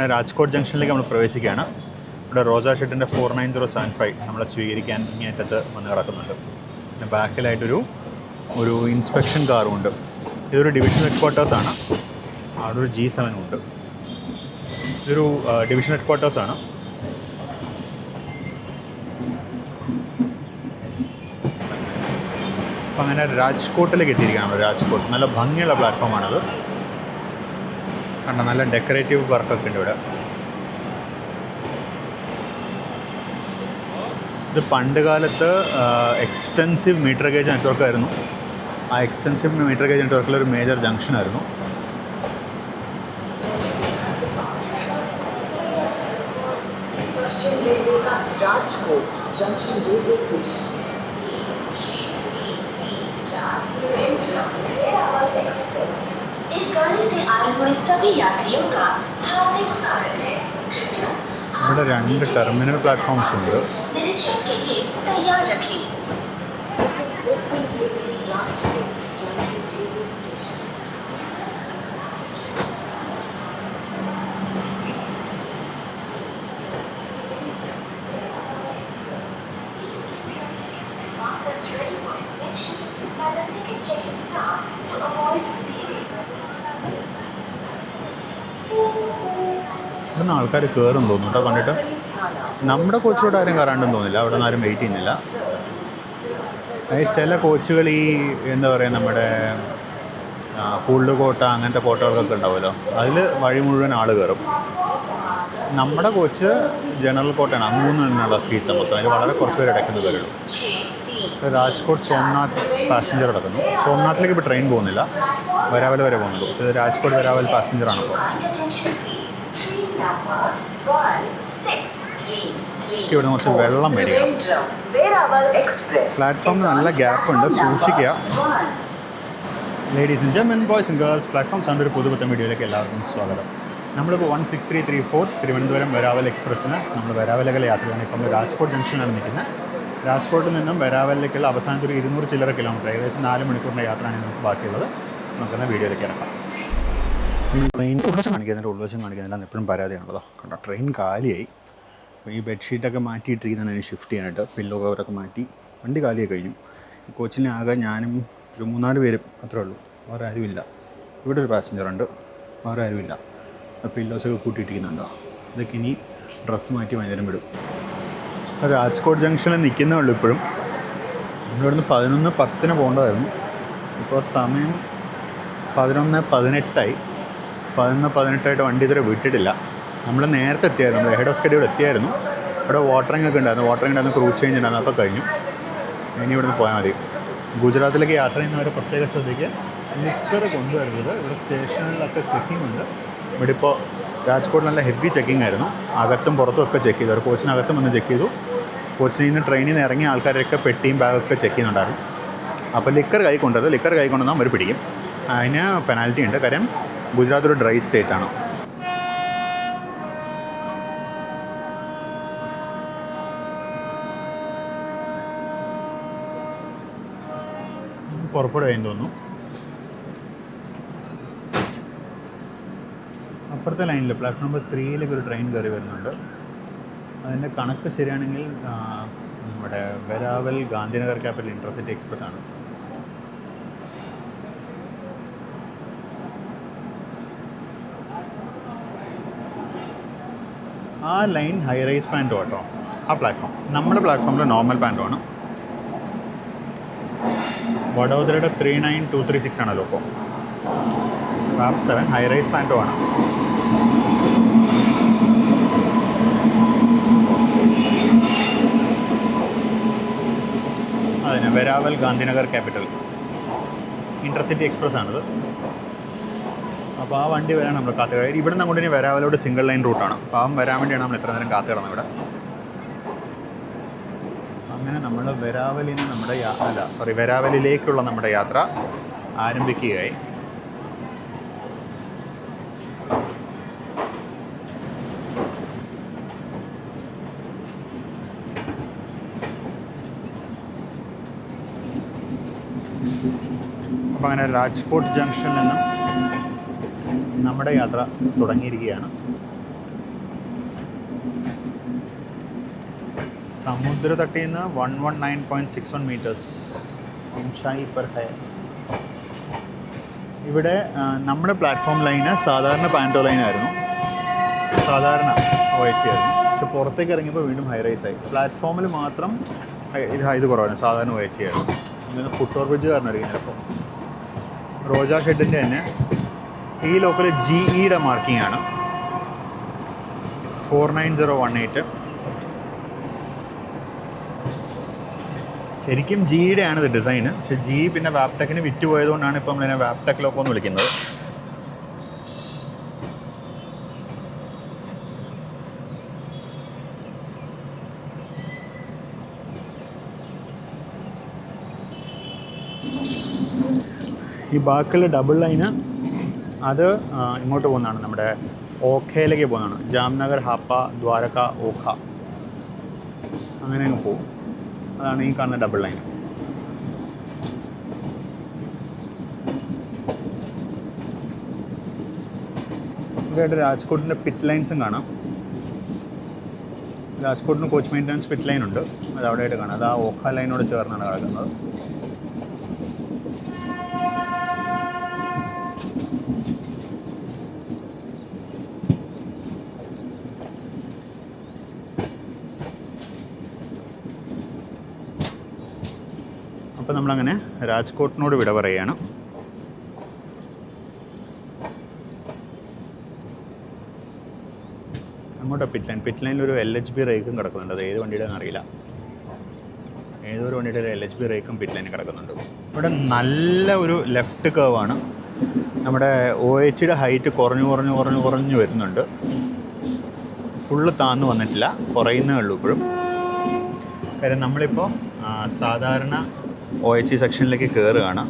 അങ്ങനെ രാജ്കോട്ട് ജംഗ്ഷനിലേക്ക് നമ്മൾ പ്രവേശിക്കുകയാണ്. ഇവിടെ റോസ ഷെട്ടിൻ്റെ 49075 നമ്മളെ സ്വീകരിക്കാൻ ഇങ്ങേറ്റത്ത് വന്ന് കിടക്കുന്നുണ്ട്. പിന്നെ ബാക്കിലായിട്ടൊരു ഇൻസ്പെക്ഷൻ കാറുമുണ്ട്. ഇതൊരു ഡിവിഷൻ ഹെഡ് ക്വാർട്ടേഴ്സാണ്. അവിടെ ഒരു G7 ഉണ്ട്. ഇതൊരു ഡിവിഷൻ ഹെഡ് ക്വാർട്ടേഴ്സാണ്. അപ്പം അങ്ങനെ രാജ്കോട്ടിലേക്ക് എത്തിയിരിക്കുകയാണ്. രാജ്കോട്ട് നല്ല ഭംഗിയുള്ള പ്ലാറ്റ്ഫോമാണത്. കണ്ട നല്ല ഡെക്കറേറ്റീവ് വർക്കൊക്കെ ഉണ്ട് ഇവിടെ. ഇത് പണ്ട് കാലത്ത് എക്സ്റ്റെൻസീവ് മീറ്റർ ഗേജ് നെറ്റ്വർക്കായിരുന്നു. ആ എക്സ്റ്റെൻസീവ് മീറ്റർ ഗേജ് നെറ്റ്വർക്കിലൊരു മേജർ ജംഗ്ഷനായിരുന്നു. Rajkot junction railway station express इस गाड़ी से आए हुए सभी यात्रियों का हार्दिक स्वागत है. ഇവിടെ 2 ടെർമിനൽ പ്ലാറ്റ്ഫോംസ് ഉണ്ട്. निरीक्षण के लिए तैयार रखें. This is Western Railway Rajkot Junction Railway Station. Ready for inspection by the ticket checking staff to avoid delay. ഇവിടുന്ന് ആൾക്കാർ കയറും തോന്നുന്നു കേട്ടോ. കണ്ടിട്ട് നമ്മുടെ കോച്ചിലോട്ട് ആരും കയറാണ്ടെന്ന് തോന്നില്ല. അവിടെ നിന്ന് ആരും വെയിറ്റ് ചെയ്യുന്നില്ല. ചില കോച്ചുകൾ എന്താ പറയുക, നമ്മുടെ പൂൾഡ് കോട്ട അങ്ങനത്തെ കോട്ടകൾക്കൊക്കെ ഉണ്ടാവുമല്ലോ, അതിൽ വഴി മുഴുവൻ ആൾ കയറും. നമ്മുടെ കോച്ച് ജനറൽ കോട്ടയാണ്. 3 എണ്ണുള്ള സീറ്റ്സ് മൊത്തം. അതിൽ വളരെ കുറച്ച് പേര് ഇടയ്ക്കുന്ന കയറുള്ളൂ. രാജ്കോട്ട് സോംനാഥ് പാസഞ്ചർ കിടക്കുന്നു. സോംനാഥിലേക്ക് ഇപ്പോൾ ട്രെയിൻ പോകുന്നില്ല, വരാവൽ വരെ പോകുന്നുള്ളൂ. ഇത് രാജ്കോട്ട് വരാവൽ പാസഞ്ചറാണ്. ഇപ്പോൾ ഇവിടെ കുറച്ച് വെള്ളം മേടിക്കാം. പ്ലാറ്റ്ഫോമിൽ നല്ല ഗ്യാപ്പ് ഉണ്ട്, സൂക്ഷിക്കുക. Ladies and gentlemen, boys and girls, platforms ആണ് ഒരു പുതുപുത്തൻ വീഡിയോയിലേക്ക് എല്ലാവർക്കും സ്വാഗതം. നമ്മളിപ്പോൾ 16334 തിരുവനന്തപുരം വരാവൽ എക്സ്പ്രസ്സിന് നമ്മൾ വരാവലകലെ യാത്രയാണ്. ഇപ്പം രാജ്കോട്ട് ജംഗ്ഷനാണ് നിൽക്കുന്നത്. രാജ്കോട്ടിൽ നിന്നും വരാവലിലേക്കുള്ള അവസാനത്തെ ഒരു 200 ചില്ലറ കിലോമീറ്റർ, ഏകദേശം 4 മണിക്കൂറിൻ്റെ യാത്രയാണ് നമുക്ക് ബാക്കിയുള്ളത്. നമുക്കെന്നാൽ വീഡിയോയിലേക്ക് ഇറക്കാം. ട്രെയിൻ ഉൾവശം കാണിക്കുന്നില്ല, ഉൾവശം കാണിക്കുന്നില്ല എന്ന് എപ്പോഴും പരാതിയാണല്ലോ. കണ്ടോ, ട്രെയിൻ കാലിയായി. ഈ ബെഡ്ഷീറ്റൊക്കെ മാറ്റിയിട്ടിരിക്കുന്നതാണ് അതിന് ഷിഫ്റ്റ് ചെയ്യാനായിട്ട്. പില്ലോ കവറൊക്കെ മാറ്റി വണ്ടി കാലിയായി കഴിഞ്ഞു. ഈ കോച്ചിനെ ആകെ ഞാനും ഒരു 3-4 പേരും അത്രേ ഉള്ളൂ, വേറെ ആരുമില്ല. ഇവിടെ ഒരു പാസഞ്ചറുണ്ട്, വേറെ ആരുമില്ല. പില്ലോസൊക്കെ കൂട്ടിയിട്ടിരിക്കുന്നുണ്ടോ. ഇതൊക്കെ ഇനി ഡ്രസ്സ് മാറ്റി വൈകുന്നേരം വിടും. രാജ്കോട്ട് ജംഗ്ഷനിൽ നിൽക്കുന്നേ ഉള്ളൂ ഇപ്പോഴും. നമ്മളിവിടുന്ന് 11:10 പോകേണ്ടതായിരുന്നു. ഇപ്പോൾ സമയം 11:18. 11:18 വണ്ടി ഇതുവരെ വിട്ടിട്ടില്ല. നമ്മൾ നേരത്തെ എത്തിയായിരുന്നു, നമ്മൾ ഹെഡ് ഓഫ് സ്റ്റഡിയോട് എത്തിയായിരുന്നു. ഇവിടെ വാട്ടറിംഗ് ഒക്കെ ഉണ്ടായിരുന്നു, വാട്ടറിംഗ് ഉണ്ടായിരുന്നു, ക്രൂ ചേഞ്ച് ഉണ്ടായിരുന്നു, അപ്പോൾ കഴിഞ്ഞു. ഇനി ഇവിടുന്ന് പോയാൽ മതി. ഗുജറാത്തിലേക്ക് യാത്ര ചെയ്യുന്നവരെ പ്രത്യേക ശ്രദ്ധിക്കുക, ലിക്കർ കൊണ്ടുവരുന്നത്. ഇവിടെ സ്റ്റേഷനിലൊക്കെ ചെക്കിംഗ് ഉണ്ട്. ഇവിടെ ഇപ്പോൾ രാജ്കോട്ട് നല്ല ഹെവി ചെക്കിംഗ് ആയിരുന്നു. അകത്തും പുറത്തും ഒക്കെ ചെക്ക് ചെയ്തു. അവർ കോച്ചിനകത്തും വന്ന് ചെക്ക് ചെയ്തു. കോച്ചിൽ നിന്ന് ട്രെയിനിൽ നിന്ന് ഇറങ്ങിയ ആൾക്കാരൊക്കെ പെട്ടിയും ബാഗൊക്കെ ചെക്ക് ചെയ്യുന്നുണ്ടായിരുന്നു. അപ്പോൾ ലിക്കർ കൈ കൊണ്ടുവന്നാൽ അവർ പിടിക്കും. അതിന് പെനാൽറ്റി ഉണ്ട്. കാര്യം ഗുജറാത്ത് ഒരു ഡ്രൈ സ്റ്റേറ്റാണ്. പുറപ്പെടുകയെന്ന് തോന്നുന്നു. അപ്പുറത്തെ ലൈനിൽ പ്ലാറ്റ്ഫോം നമ്പർ 3 ഒരു ട്രെയിൻ കയറി വരുന്നുണ്ട്. അതിൻ്റെ കണക്ക് ശരിയാണെങ്കിൽ നമ്മുടെ വരാവൽ ഗാന്ധിനഗർ ക്യാപിറ്റൽ ഇൻ്റർസിറ്റി എക്സ്പ്രസ് ആണ്. ആ ലൈൻ ഹൈ റൈസ് പാൻറ്റോ കേട്ടോ, ആ പ്ലാറ്റ്ഫോം. നമ്മുടെ പ്ലാറ്റ്ഫോമിൽ നോർമൽ പാൻറ്റോ ആണ്. വഡോദരയുടെ 39236 ആണല്ലോ ഇപ്പോൾ. റാപ്പ് 7 ഹൈ റൈസ് പാൻറ്റോ ആണ്. അതിന് വരാവൽ ഗാന്ധിനഗർ ക്യാപിറ്റൽ ഇൻ്റർസിറ്റി എക്സ്പ്രസ് ആണിത്. അപ്പോൾ ആ വണ്ടി വരാൻ നമ്മൾ കാത്തു. ഇവിടെ നിന്ന് അങ്ങോട്ട് ഇനി വരാവലോട് സിംഗിൾ ലൈൻ റൂട്ടാണ്. അപ്പോൾ അവൻ വരാൻ വേണ്ടിയാണ് നമ്മൾ എത്ര നേരം കാത്തു കിടന്നത് ഇവിടെ. അങ്ങനെ നമ്മൾ വരാവലിലേക്കുള്ള നമ്മുടെ യാത്ര ആരംഭിക്കുകയായി. അപ്പോൾ അങ്ങനെ രാജ്കോട്ട് ജംഗ്ഷനിൽ നിന്നും നമ്മുടെ യാത്ര തുടങ്ങിയിരിക്കുകയാണ്. സമുദ്രതട്ടിൽ നിന്ന് 119.61 മീറ്റേഴ്സ് ഊഞ്ചായി പെർ ഹൈ. ഇവിടെ നമ്മുടെ പ്ലാറ്റ്ഫോം ലൈന് സാധാരണ പാൻറ്റോ ലൈനായിരുന്നു, സാധാരണ OHC ആയിരുന്നു. പക്ഷെ പുറത്തേക്ക് ഇറങ്ങിയപ്പോൾ വീണ്ടും ഹൈ റൈസ് ആയി. പ്ലാറ്റ്ഫോമിൽ മാത്രം ഇത് കുറവായിരുന്നു, സാധാരണ OHC ആയിരുന്നു. ഇങ്ങനെ ഫുട് ഓവർ ബ്രിഡ്ജ് കാരണം അറിയാം. ചിലപ്പോൾ റോജ ഷെഡിൻ്റെ തന്നെ ഈ ലോക്കൽ GEയുടെ മാർക്കിംഗ് ആണ് 49018. ശരിക്കും GEയുടെ ആണിത് ഡിസൈന്. പക്ഷേ GE പിന്നെ വാപ്ടെക്കിന് വിറ്റ് പോയതുകൊണ്ടാണ് ഇപ്പം നമ്മളിതിനെ വാപ്ടെക് ലോക്കോ എന്ന് വിളിക്കുന്നത്. ഈ ബാക്കിയുള്ള ഡബിൾ ലൈന് അത് ഇങ്ങോട്ട് പോകുന്നതാണ്, നമ്മുടെ ഓഖയിലേക്ക് പോകുന്നതാണ്. ജാംനഗർ, ഹാപ്പ, ദ്വാരക, ഓഖ അങ്ങനെ അങ്ങ് പോകും. അതാണ് ഈ കാണുന്ന ഡബിൾ ലൈൻ. ഇവിടെയായിട്ട് രാജ്കോട്ടിൻ്റെ പിറ്റ് ലൈൻസും കാണാം. രാജ്കോട്ടിന് കോച്ച് മെയിൻ്റനൻസ് പിറ്റ് ലൈൻ ഉണ്ട്, അത് അവിടെയായിട്ട് കാണാം. അത് ആ ഓഖ ലൈനോട് ചേർന്നാണ് കിടക്കുന്നത്. അപ്പോൾ നമ്മളങ്ങനെ രാജ്കോട്ടിനോട് വിട പറയുകയാണ്. അങ്ങോട്ട് പിറ്റ് ലൈനിൽ ഒരു LHB റേക്കും കിടക്കുന്നുണ്ട്. അത് ഏത് വണ്ടിയുടെ അറിയില്ല, ഏതൊരു വണ്ടിയുടെ ഒരു LHB റേക്കും പിറ്റ് ലൈനിൽ കിടക്കുന്നുണ്ട്. ഇവിടെ നല്ല ഒരു ലെഫ്റ്റ് കേവാണ്. നമ്മുടെ OHയുടെ ഹൈറ്റ് കുറഞ്ഞു വരുന്നുണ്ട്. ഫുള്ള് താന്ന് വന്നിട്ടില്ല, കുറയുന്നേ ഉള്ളൂ ഇപ്പോഴും. കാര്യം നമ്മളിപ്പോൾ സാധാരണ OHC സെക്ഷനിലേക്ക് കയറുകയാണ്.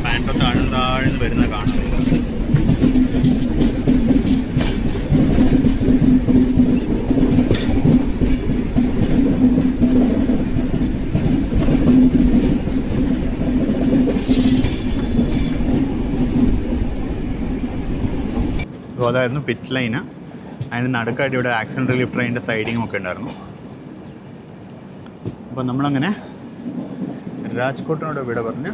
പാൻറ്റോ താഴ്ന്ന് വരുന്ന കാണാം. അതായിരുന്നു പിറ്റ് ലൈന്. അതിന് നടുക്കായിട്ട് ഇവിടെ ആക്സിഡൻറ്റ് റിലീഫ് ട്രെയിനിൻ്റെ സൈഡിങ്ങും ഒക്കെ ഉണ്ടായിരുന്നു. അപ്പോൾ നമ്മളങ്ങനെ രാജ്കോട്ടിനോട് വിട പറഞ്ഞ്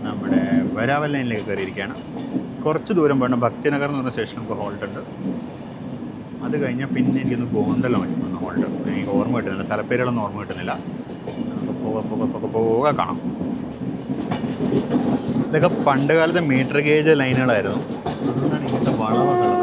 നമ്മുടെ വരാവൽ ലൈനിലേക്ക് കയറിയിരിക്കുകയാണ്. കുറച്ച് ദൂരം പോകണം. ഭക്തിനഗർ എന്ന് പറഞ്ഞ സ്റ്റേഷൻ നമുക്ക് ഹോൾട്ട് ഉണ്ട്. അത് കഴിഞ്ഞാൽ പിന്നെ എനിക്കൊന്ന് ഗോണ്ടല ഒന്ന് ഹോൾട്ട്. എനിക്ക് ഓർമ്മ കിട്ടുന്നില്ല, സ്ഥലപ്പേരുകളൊന്നും ഓർമ്മ കിട്ടുന്നില്ല. നമുക്ക് പോവുക കാണാം. ഇതൊക്കെ പണ്ട് കാലത്തെ മീറ്റർ ഗേജ് ലൈനുകളായിരുന്നു. അതുകൊണ്ടാണ് ഇങ്ങനത്തെ വളവുകളുള്ളത്.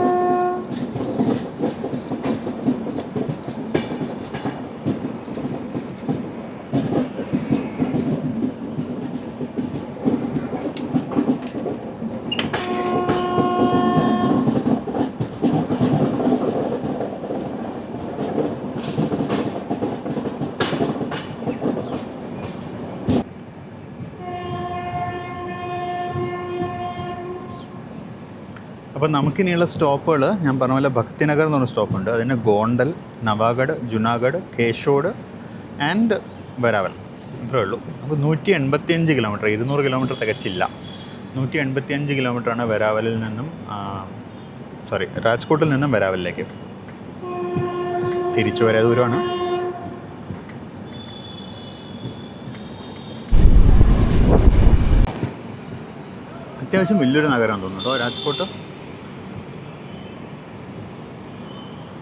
അപ്പോൾ നമുക്കിനിയുള്ള സ്റ്റോപ്പുകൾ ഞാൻ പറഞ്ഞ പോലെ ഭക്തിനഗർ എന്ന് പറഞ്ഞ സ്റ്റോപ്പുണ്ട്. അതിന് ഗോണ്ടൽ, നവാഗഡ്, ജുനാഗഡ്, കേശോഡ് ആൻഡ് വരാവൽ, ഇത്രയേ ഉള്ളൂ. അപ്പോൾ 185 കിലോമീറ്റർ, 200 കിലോമീറ്റർ തികച്ചില്ല. 185 കിലോമീറ്ററാണ് വരാവലിൽ നിന്നും രാജ്കോട്ടിൽ നിന്നും വരാവലിലേക്ക്. തിരിച്ചു വരാ ദൂരമാണ്. അത്യാവശ്യം വലിയൊരു നഗരമാണെന്ന് തോന്നുന്നു കേട്ടോ രാജ്കോട്ട്.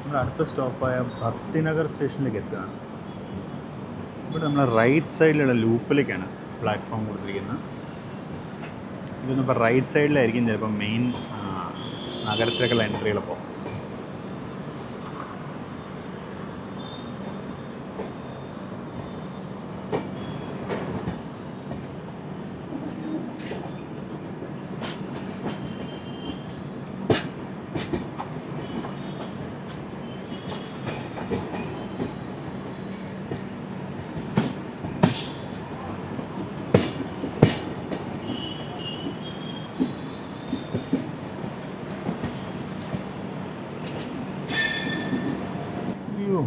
നമ്മുടെ അടുത്ത സ്റ്റോപ്പായ ഭക്തിനഗർ സ്റ്റേഷനിലേക്ക് എത്തുകയാണ്. ഇവിടെ നമ്മൾ റൈറ്റ് സൈഡിലുള്ള ലൂപ്പിലേക്കാണ് പ്ലാറ്റ്ഫോം കൊടുത്തിരിക്കുന്നത്. ഇതൊന്നും ഇപ്പോൾ റൈറ്റ് സൈഡിലായിരിക്കും ചിലപ്പോൾ മെയിൻ നഗരത്തിലേക്കുള്ള എൻട്രികളപ്പോൾ.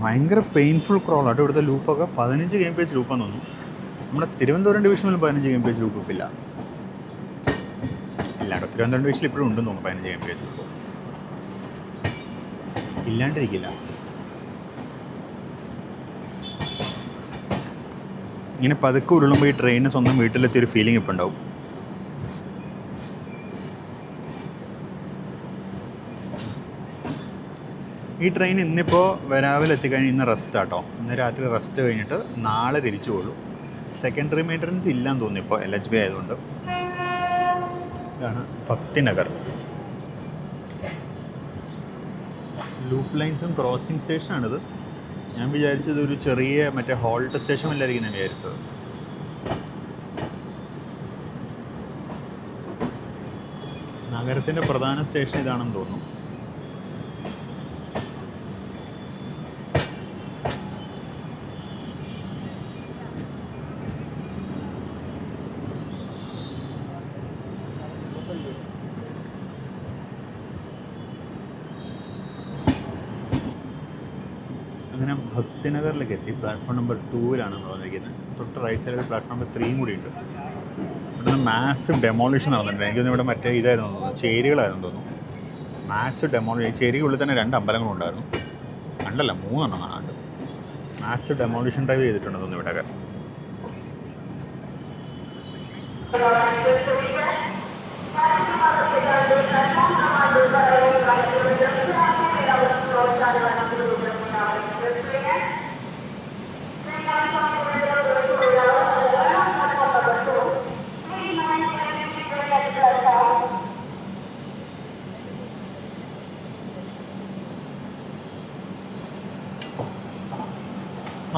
ഭയങ്കര പെയിൻഫുൾ ക്രോളാട്ടോ ഇവിടുത്തെ ലൂപ്പൊക്കെ. 15 kmph ലൂപ്പാന്ന് തോന്നുന്നു. നമ്മുടെ തിരുവനന്തപുരം ഡിവിഷനിൽ 15 kmph ലൂപ്പില്ല. ഇല്ല കേട്ടോ, തിരുവനന്തപുരം ഡിവിഷനിൽ ഇപ്പോഴും ഉണ്ടെന്ന് തോന്നുന്നു 15 kmph ലൂപ്പ്. ഇല്ലാണ്ടിരിക്കില്ല. ഇങ്ങനെ പതുക്കെ ഉരുളുമ്പോൾ ഈ ട്രെയിനിന് സ്വന്തം വീട്ടിലെത്തിയൊരു ഫീലിംഗ് ഇപ്പം ഉണ്ടാവും. ഈ ട്രെയിൻ ഇന്നിപ്പോൾ വെരാവൽ എത്തിക്കഴിഞ്ഞ് ഇന്ന് റെസ്റ്റ് ആട്ടോ. ഇന്ന് രാത്രി റെസ്റ്റ് കഴിഞ്ഞിട്ട് നാളെ തിരിച്ചു പോകുള്ളൂ. സെക്കൻഡറി മെയിൻ്റനൻസ് ഇല്ലാന്ന് തോന്നി ഇപ്പോൾ LHB ആയതുകൊണ്ട്. ഇതാണ് ഭക്തിനഗർ. Loop ലൈൻസും crossing സ്റ്റേഷനാണിത്. ഞാൻ വിചാരിച്ചത് ഒരു ചെറിയ മറ്റേ ഹോൾട്ട് സ്റ്റേഷൻ അല്ലായിരിക്കും ഞാൻ വിചാരിച്ചത്. നഗരത്തിൻ്റെ പ്രധാന സ്റ്റേഷൻ ഇതാണെന്ന് തോന്നുന്നു. അങ്ങനെ ഭക്തിനഗറിലേക്ക് എത്തി. പ്ലാറ്റ്ഫോം നമ്പർ 2-ലാണ് വന്നിരിക്കുന്നത്. തൊട്ട് റൈറ്റ് സൈഡിൽ പ്ലാറ്റ്ഫോം നമ്പർ 3 കൂടി ഉണ്ട്. ഇവിടെ മാസീവ് ഡെമോളിഷൻ നടന്നിട്ടുണ്ട്. എനിക്കൊന്നും ഇവിടെ മറ്റേ ഇതായിരുന്നു തോന്നുന്നു, ചേരികളായിരുന്നു തോന്നുന്നു. Massive demolition. ചേരിക്കുള്ളിൽ തന്നെ 2 അമ്പലങ്ങളുണ്ടായിരുന്നു. 2 അല്ല 3 കാണാണ്ട്. മാസീവ് ഡെമോളിഷൻ ഡ്രൈവ് ചെയ്തിട്ടുണ്ട് തോന്നുന്നു ഇവിടെയൊക്കെ.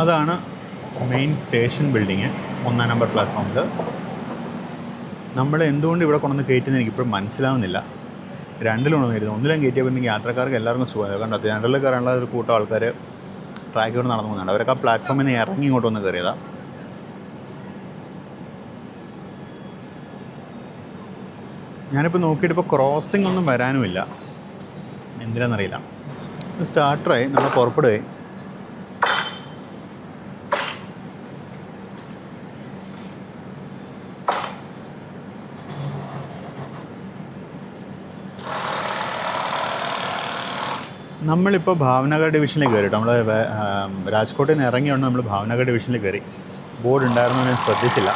അതാണ് മെയിൻ സ്റ്റേഷൻ ബിൽഡിങ് 1-ാം നമ്പർ പ്ലാറ്റ്ഫോമിൽ. നമ്മൾ എന്തുകൊണ്ട് ഇവിടെ കൊണ്ടുവന്ന് കയറ്റുന്നത് എനിക്കിപ്പോഴും മനസ്സിലാവുന്നില്ല. 2-ലും കൊണ്ടുവന്ന് കയറ്റുന്നത്. 1-ലും കയറ്റിയപ്പോഴെങ്കിൽ യാത്രക്കാർക്ക് എല്ലാവർക്കും സുഖം. കണ്ടോ, 2-ൽ കയറാനുള്ള ഒരു കൂട്ടം ആൾക്കാർ ട്രാക്കിലൂടെ നടന്നു പോകുന്നുണ്ട്. അവരൊക്കെ ആ പ്ലാറ്റ്ഫോമിൽ നിന്ന് ഇറങ്ങി ഇങ്ങോട്ട് വന്ന് കയറിയതാണ്. ഞാനിപ്പോൾ നോക്കിയിട്ട് ഇപ്പോൾ ക്രോസിംഗ് ഒന്നും വരാനുമില്ല. എന്തിനാണെന്നറിയില്ല. സ്റ്റാർട്ടറായി, നമ്മൾ പുറപ്പെടുകയായി. നമ്മളിപ്പോൾ ഭാവനഗർ ഡിവിഷനിൽ കയറി കേട്ടോ. നമ്മൾ രാജ്കോട്ടിൽ നിന്ന് ഇറങ്ങിയോണ്ട് നമ്മൾ ഭാവനഗർ ഡിവിഷനിൽ കയറി. ബോർഡ് ഉണ്ടായിരുന്നു, ഞാൻ ശ്രദ്ധിച്ചില്ല.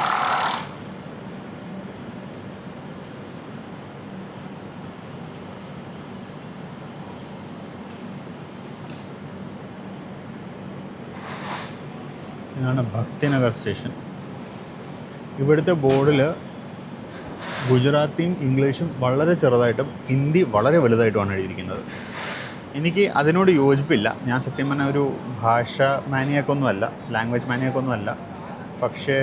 ഇതാണ് ഭക്തിനഗർ സ്റ്റേഷൻ. ഇവിടുത്തെ ബോർഡിൽ ഗുജറാത്തിയും ഇംഗ്ലീഷും വളരെ ചെറുതായിട്ടും ഹിന്ദി വളരെ വലുതായിട്ടുമാണ് എഴുതിയിരിക്കുന്നത്. എനിക്ക് അതിനോട് യോജിപ്പില്ല. ഞാൻ സത്യം പറഞ്ഞ ഒരു ഭാഷ മാനിയാക്കൊന്നുമല്ല, ലാംഗ്വേജ് മാനിയാക്കൊന്നുമല്ല. പക്ഷേ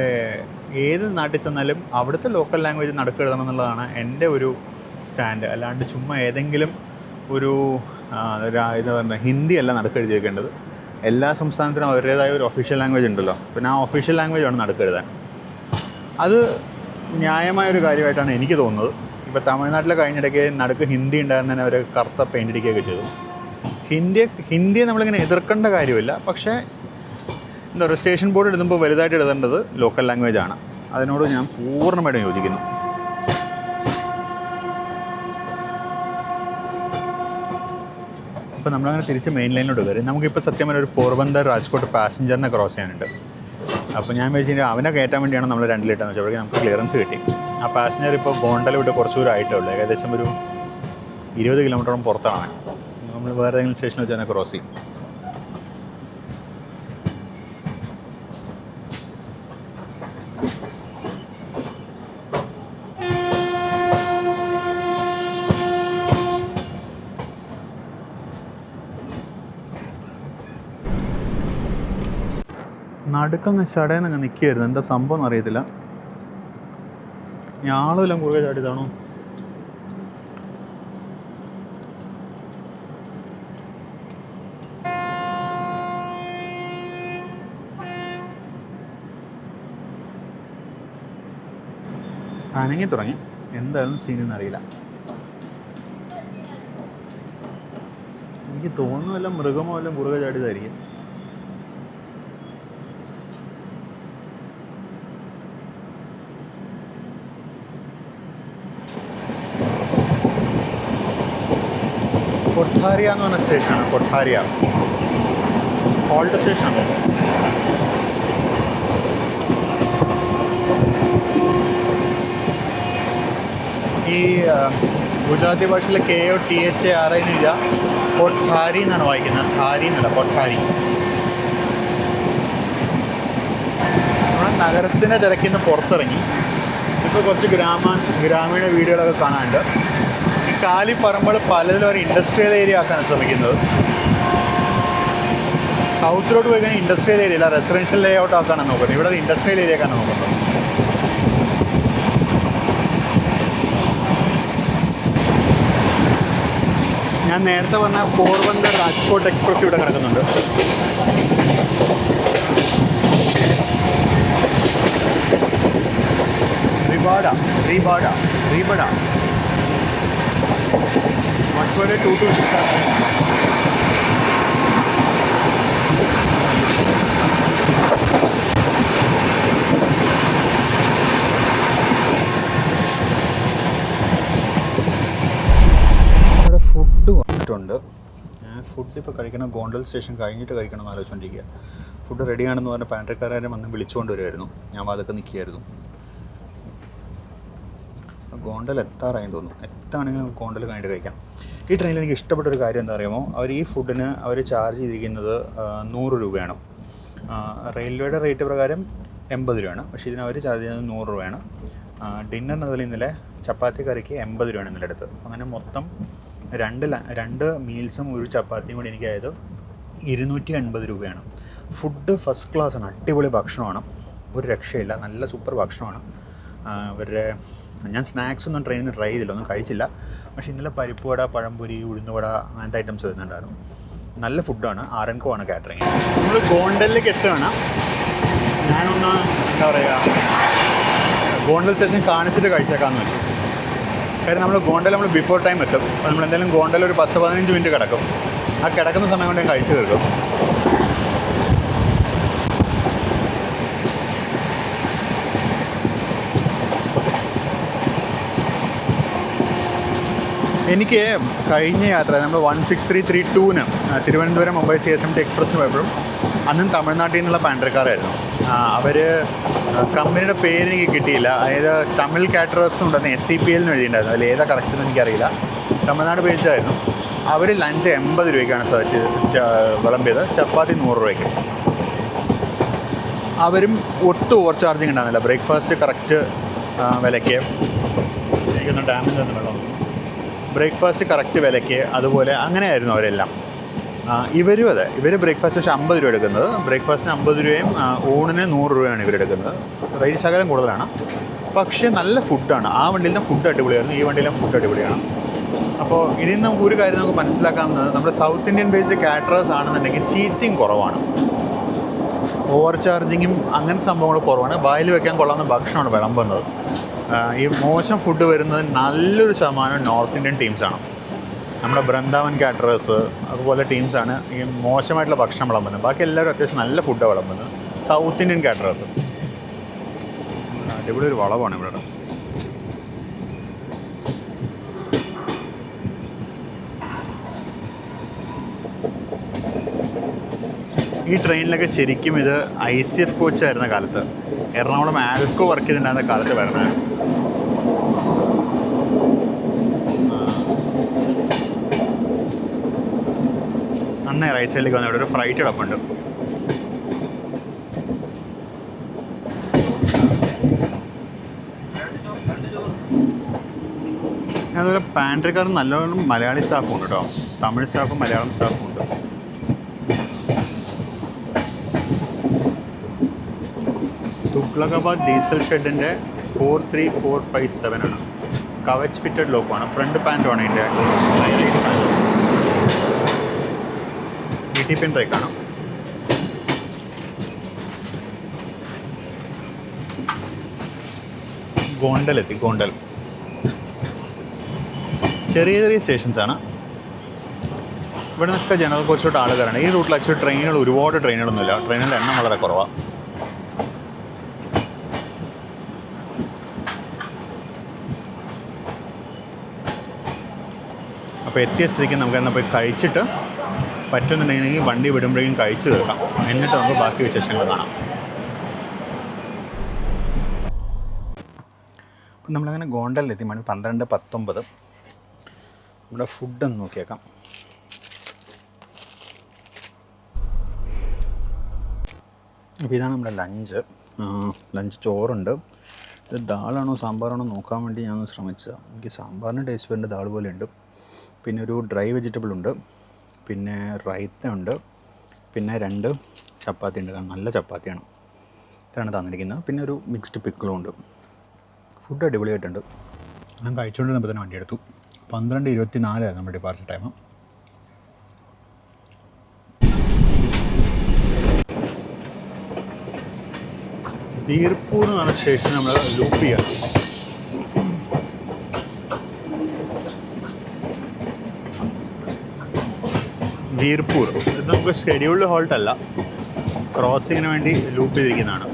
ഏത് നാട്ടിൽ ചെന്നാലും അവിടുത്തെ ലോക്കൽ ലാംഗ്വേജ് നടുക്കെഴുതണം എന്നുള്ളതാണ് എൻ്റെ ഒരു സ്റ്റാൻഡ്. അല്ലാണ്ട് ചുമ്മാ ഏതെങ്കിലും ഒരു ഇത് പറഞ്ഞാൽ ഹിന്ദിയല്ല നടുക്കെഴുതി വെക്കേണ്ടത്. എല്ലാ സംസ്ഥാനത്തിനും അവരുടേതായ ഒരു ഒഫീഷ്യൽ ലാംഗ്വേജ് ഉണ്ടല്ലോ. പിന്നെ ആ ഒഫീഷ്യൽ ലാംഗ്വേജാണ് നടുക്കെഴുതാൻ. അത് ന്യായമായൊരു കാര്യമായിട്ടാണ് എനിക്ക് തോന്നുന്നത്. ഇപ്പോൾ തമിഴ്നാട്ടിലെ കഴിഞ്ഞിടയ്ക്ക് നടുക്ക് ഹിന്ദി ഉണ്ടായിരുന്നതിന് അവർ കറുത്ത പെയിൻ്റ് അടിക്കുകയൊക്കെ ചെയ്തു. ഹിന്ദിയെ നമ്മളിങ്ങനെ എതിർക്കേണ്ട കാര്യമില്ല. പക്ഷേ എന്താ പറയുക, സ്റ്റേഷൻ ബോർഡ് എഴുതുമ്പോൾ വലുതായിട്ട് എഴുതേണ്ടത് ലോക്കൽ ലാംഗ്വേജാണ്. അതിനോട് ഞാൻ പൂർണ്ണമായിട്ടും യോജിക്കുന്നു. അപ്പോൾ നമ്മളങ്ങനെ തിരിച്ച് മെയിൻ ലൈനിലോട്ട് കയറി. നമുക്കിപ്പോൾ സത്യം പറഞ്ഞാൽ ഒരു പോർബന്ദർ രാജ്കോട്ട് പാസഞ്ചറിനെ ക്രോസ് ചെയ്യാനുണ്ട്. അപ്പോൾ ഞാൻ വിചാരിച്ചു അവനെ കയറ്റാൻ വേണ്ടിയാണ് നമ്മൾ 2 ലിറ്റർ വെച്ചപ്പോഴേക്കും നമുക്ക് ക്ലിയറൻസ് കിട്ടി. ആ പാസഞ്ചർ ഇപ്പോൾ ഗോണ്ടല വിട്ട് കുറച്ച് ദൂരം ആയിട്ടേ ഉള്ളൂ. ഏകദേശം ഒരു 20 കിലോമീറ്ററോളം പുറത്താണ്. നമ്മൾ വേറെ ഏതെങ്കിലും സ്റ്റേഷനിൽ വെച്ച് തന്നെ ക്രോസ് ചെയ്യും. നടുക്കങ്ങ് ചടയെന്നങ്ങ് നിൽക്കുകയായിരുന്നു. എന്താ സംഭവം എന്നറിയത്തില്ല. ഞാളും എല്ലാം കുറുകെ ചാടിയതാണോ? അനങ്ങി തുടങ്ങി. എന്തായാലും സീനെന്ന് അറിയില്ല. എനിക്ക് തോന്നുന്നു വല്ല മൃഗമോ വല്ലതും കുറുകെ ചാടിയതായിരിക്കും. കൊട്ടാര കൊട്ടാരിയ എന്ന് പറഞ്ഞ സ്റ്റേഷനാണ്. കൊട്ടാരിയ ഹോൾട്ട് സ്റ്റേഷനാണ്. ഈ ഗുജറാത്തി ഭാഷയിൽ KOTHARI എന്ന് എഴുതുക, കൊട്ടാരി എന്നാണ് വായിക്കുന്നത്. ധാരി എന്നല്ല, കൊട്ടാരി. നമ്മൾ നഗരത്തിൻ്റെ തിരക്കിൽ നിന്ന് പുറത്തിറങ്ങി ഇപ്പോൾ കുറച്ച് ഗ്രാമീണ വീടുകളൊക്കെ കാണാനുണ്ട്. ഈ കാലിപ്പറമ്പുകൾ പലതിലും ഒരു ഇൻഡസ്ട്രിയൽ ഏരിയ ആക്കാനാണ് ശ്രമിക്കുന്നത്. സൗത്തിലോട്ട് പോയി കഴിഞ്ഞാൽ ഇൻഡസ്ട്രിയൽ ഏരിയ അല്ല, റെസിഡൻഷ്യൽ ലേ ഔട്ട് ആക്കാനാണ് നോക്കുന്നത്. ഇവിടെ ഇൻഡസ്ട്രിയൽ ഏരിയ ആക്കാനാണ് നോക്കുന്നത്. ഞാൻ നേരത്തെ പറഞ്ഞ പോർബന്ദർ രാജ്കോട്ട് എക്സ്പ്രസ് ഇവിടെ കിടക്കുന്നുണ്ട്. റീബാഡ 226. ഇവിടെ ഫുഡ് വന്നിട്ടുണ്ട്. ഞാൻ ഫുഡ് ഇപ്പോൾ കഴിക്കണം, ഗോണ്ടൽ സ്റ്റേഷൻ കഴിഞ്ഞിട്ട് കഴിക്കണം എന്ന് ആലോചിച്ചുകൊണ്ടിരിക്കുക. ഫുഡ് റെഡിയാണെന്ന് പറഞ്ഞ പാൻട്രിക്കാരും വന്ന് വിളിച്ചുകൊണ്ട് വരുമായിരുന്നു. ഞാൻ അതൊക്കെ നിൽക്കുകയായിരുന്നു. ഗോണ്ടൽ എത്താറായെന്ന് തോന്നുന്നു. എത്താണെങ്കിൽ ഗോണ്ടൽ കഴിഞ്ഞിട്ട് കഴിക്കാം. ഈ ട്രെയിനിൽ എനിക്ക് ഇഷ്ടപ്പെട്ട ഒരു കാര്യം എന്താ പറയുമോ, അവർ ഈ ഫുഡിന് അവർ ചാർജ് ചെയ്തിരിക്കുന്നത് 100 രൂപയാണ്. റെയിൽവേയുടെ റേറ്റ് പ്രകാരം 80 രൂപയാണ്. പക്ഷേ ഇതിന് അവർ ചാർജ് ചെയ്യുന്നത് 100 രൂപയാണ്. ഡിന്നറിന് അതുപോലെ ഇന്നലെ ചപ്പാത്തി കറിക്ക് 80 രൂപയാണ് ഇന്നലെ അടുത്ത്. അങ്ങനെ മൊത്തം രണ്ട് മീൽസും ഒരു ചപ്പാത്തിയും കൂടി എനിക്കായത് 280 രൂപയാണ്. ഫുഡ് ഫസ്റ്റ് ക്ലാസ്സാണ്. അടിപൊളി ഭക്ഷണമാണ്, ഒരു രക്ഷയില്ല. നല്ല സൂപ്പർ ഭക്ഷണമാണ്. ഇവരുടെ ഞാൻ സ്നാക്സ് ഒന്നും ട്രെയിനിൽ ട്രൈ ചെയ്തില്ല, ഒന്നും കഴിച്ചില്ല. പക്ഷേ ഇന്നലെ പരിപ്പുവട, പഴംപൊരി, ഉഴുന്നുവട അങ്ങനത്തെ ഐറ്റംസ് വരുന്നുണ്ടായിരുന്നു. നല്ല ഫുഡാണ്. ആർഎൻകോ ആണ് കാറ്ററിങ്. നമ്മൾ ഗോണ്ടലിലേക്ക് എത്തുകയാണ്. ഞാനൊന്ന് എന്താ പറയുക, ഗോണ്ടൽ സ്റ്റേഷൻ കാണിച്ചിട്ട് കഴിച്ചേക്കാമെന്ന് വെച്ചു. കാര്യം നമ്മൾ ബിഫോർ ടൈം എത്തും. അപ്പോൾ നമ്മൾ എന്തായാലും ഗോണ്ടൽ ഒരു 10-15 മിനിറ്റ് കിടക്കും. ആ കിടക്കുന്ന സമയം കൊണ്ട് ഞാൻ കഴിച്ചു തീർക്കും. എനിക്ക് കഴിഞ്ഞ യാത്ര നമ്മൾ 16332 തിരുവനന്തപുരം മുംബൈ CSMT എക്സ്പ്രസ്സിന് പോയപ്പോഴും അന്നും തമിഴ്നാട്ടിൽ നിന്നുള്ള പാൻട്രിക്കാരായിരുന്നു. അവർ കമ്പനിയുടെ പേര് എനിക്ക് കിട്ടിയില്ല. അതായത് തമിഴ് കാറ്ററേഴ്സ് എന്നുണ്ടെന്ന് SCPL എന്ന് എഴുതിയിട്ടുണ്ടായിരുന്നു. അതിൽ ഏതാ കറക്റ്റ് എന്ന് എനിക്കറിയില്ല. തമിഴ്നാട് ബേസ്ഡായിരുന്നു. അവർ ലഞ്ച് 80 രൂപയ്ക്കാണ് വിളമ്പിയത്, ചപ്പാത്തി 100 രൂപയ്ക്ക്. അവരും ഒട്ടും ഓവർ ചാർജിങ് ഉണ്ടാകുന്നില്ല. ബ്രേക്ക്ഫാസ്റ്റ് കറക്റ്റ് വിലയ്ക്ക്. എനിക്കൊന്ന് ഡാമേജ് ഒന്നും വെള്ളം. ബ്രേക്ക്ഫാസ്റ്റ് കറക്റ്റ് വിലയ്ക്ക്, അതുപോലെ അങ്ങനെയായിരുന്നു അവരെല്ലാം. ഇവരും അതെ, ഇവർ ബ്രേക്ക്ഫാസ്റ്റ് പക്ഷേ 50 രൂപ എടുക്കുന്നത്. ബ്രേക്ക്ഫാസ്റ്റിന് 50 രൂപയും ഊണിന് 100 രൂപയാണ് ഇവരെടുക്കുന്നത്. റേറ്റ് ശകലം കൂടുതലാണ്, പക്ഷേ നല്ല ഫുഡാണ്. ആ വണ്ടിയിലും ഫുഡ് അടിപൊളിയായിരുന്നു, ഈ വണ്ടിയിലും ഫുഡ് അടിപൊളിയാണ്. അപ്പോൾ ഇതിൽ നിന്ന് നമുക്ക് ഒരു കാര്യം നമുക്ക് മനസ്സിലാക്കാവുന്നത്, നമ്മുടെ സൗത്ത് ഇന്ത്യൻ ബേസ്ഡ് കാറ്ററേഴ്സ് ആണെന്നുണ്ടെങ്കിൽ ചീറ്റിങ് കുറവാണ്, ഓവർ ചാർജിങ്ങും അങ്ങനത്തെ സംഭവങ്ങൾ കുറവാണ്. വായിൽ വെക്കാൻ കൊള്ളാവുന്ന ഭക്ഷണമാണ് വിളമ്പുന്നത്. ഈ മോശം ഫുഡ് വരുന്നത് നല്ലൊരു ശതമാനം നോർത്ത് ഇന്ത്യൻ ടീംസാണ്. നമ്മുടെ ബൃന്ദാവൻ കാറ്ററേഴ്സ് അതുപോലെ ടീംസാണ് ഈ മോശമായിട്ടുള്ള ഭക്ഷണം വിളമ്പുന്നത്. ബാക്കി എല്ലാവരും അത്യാവശ്യം നല്ല ഫുഡാണ് വിളമ്പുന്നത്. സൗത്ത് ഇന്ത്യൻ കാറ്ററേഴ്സ് അടിപൊളി ഒരു വളവാണ് ഇവിടെ. ഈ ട്രെയിനിലൊക്കെ ശരിക്കും ഇത് ICF കോച്ചായിരുന്ന കാലത്ത്, എറണാകുളം ആൽക്കോ വർക്ക് ചെയ്തിട്ടുണ്ടായിരുന്ന കാലത്ത് വരണേ. നന്നായി റൈറ്റ് സൈഡിലേക്ക് വന്ന ഇവിടെ ഒരു ഫ്രൈറ്റ് കിടപ്പുണ്ട്. അതുപോലെ പാൻട്രിക്കാർ നല്ലോണം മലയാളി സ്റ്റാഫും ഉണ്ട് കേട്ടോ. തമിഴ് സ്റ്റാഫും മലയാളം സ്റ്റാഫും ഉണ്ട്. തുഗ്ലക്കാബാദ് ഡീസൽ ഷെഡിൻ്റെ 43457 ആണ്. കവച്ച് ഫിറ്റഡ് ലോക്കാണ്. ഫ്രണ്ട് പാൻറ്റുമാണ് ഇതിൻ്റെ. ETPN ട്രേക്കാണ്. ഗോണ്ടലെത്തി. ഗോണ്ടൽ ചെറിയ ചെറിയ സ്റ്റേഷൻസാണ്. ഇവിടെ നിന്നൊക്കെ ജനറൽ കോച്ചിലോട്ട് ആളുകാരാണ്. ഈ റൂട്ടിൽ ആക്ച്വലി ട്രെയിനുകൾ ഒരുപാട് ട്രെയിനുകളൊന്നുമില്ല. ട്രെയിനിൻ്റെ എണ്ണം വളരെ കുറവാണ്. അപ്പോൾ അപ്പോൾ എത്തിയ സ്ഥിതിക്ക് നമുക്ക് എന്നാൽ പോയി കഴിച്ചിട്ട് പറ്റുന്നുണ്ടെങ്കിൽ വണ്ടി വിടുമ്പോഴേക്കും കഴിച്ച് തീർക്കാം. എന്നിട്ട് നമുക്ക് ബാക്കി വിശേഷങ്ങൾ കാണാം. അപ്പം നമ്മളങ്ങനെ ഗോണ്ടലിലെത്തി. മണി 12:19. നമ്മുടെ ഫുഡൊന്ന് നോക്കിയേക്കാം. അപ്പോൾ ഇതാണ് നമ്മുടെ ലഞ്ച്. ചോറുണ്ട്. ഇത് ദാളാണോ സാമ്പാറാണോ നോക്കാൻ വേണ്ടി ഞാനൊന്ന് ശ്രമിച്ചതാണ്. എനിക്ക് സാമ്പാറിന് ടേസ്റ്റ് വരുന്ന ദാൾ പോലെ ഉണ്ട്. പിന്നെ ഒരു ഡ്രൈ വെജിറ്റബിൾ ഉണ്ട്, പിന്നെ റൈത്ത ഉണ്ട്, പിന്നെ 2 ചപ്പാത്തി ഉണ്ട്. കാരണം നല്ല ചപ്പാത്തിയാണ്. ഇതാണ് തന്നിരിക്കുന്നത്. പിന്നെ ഒരു മിക്സ്ഡ് പിക്കിളും ഉണ്ട്. ഫുഡ് അടിപൊളിയായിട്ടുണ്ട്. ഞാൻ കഴിച്ചുകൊണ്ടിരുന്നപ്പോൾ തന്നെ വണ്ടി എടുത്തു. 12:24 നമ്മുടെ ഡിപ്പാർച്ചർ ടൈം. വീർപ്പൂർ എന്ന് പറഞ്ഞ സ്റ്റേഷൻ നമ്മൾ ലൂപ്പ് ചെയ്യണം. വീർപ്പൂർ ഇത് നമുക്ക് ഷെഡ്യൂൾഡ് ഹോൾട്ട് അല്ല, ക്രോസിങ്ങിന് വേണ്ടി ലൂപ്പ് ചെയ്തിരിക്കുന്നതാണ്.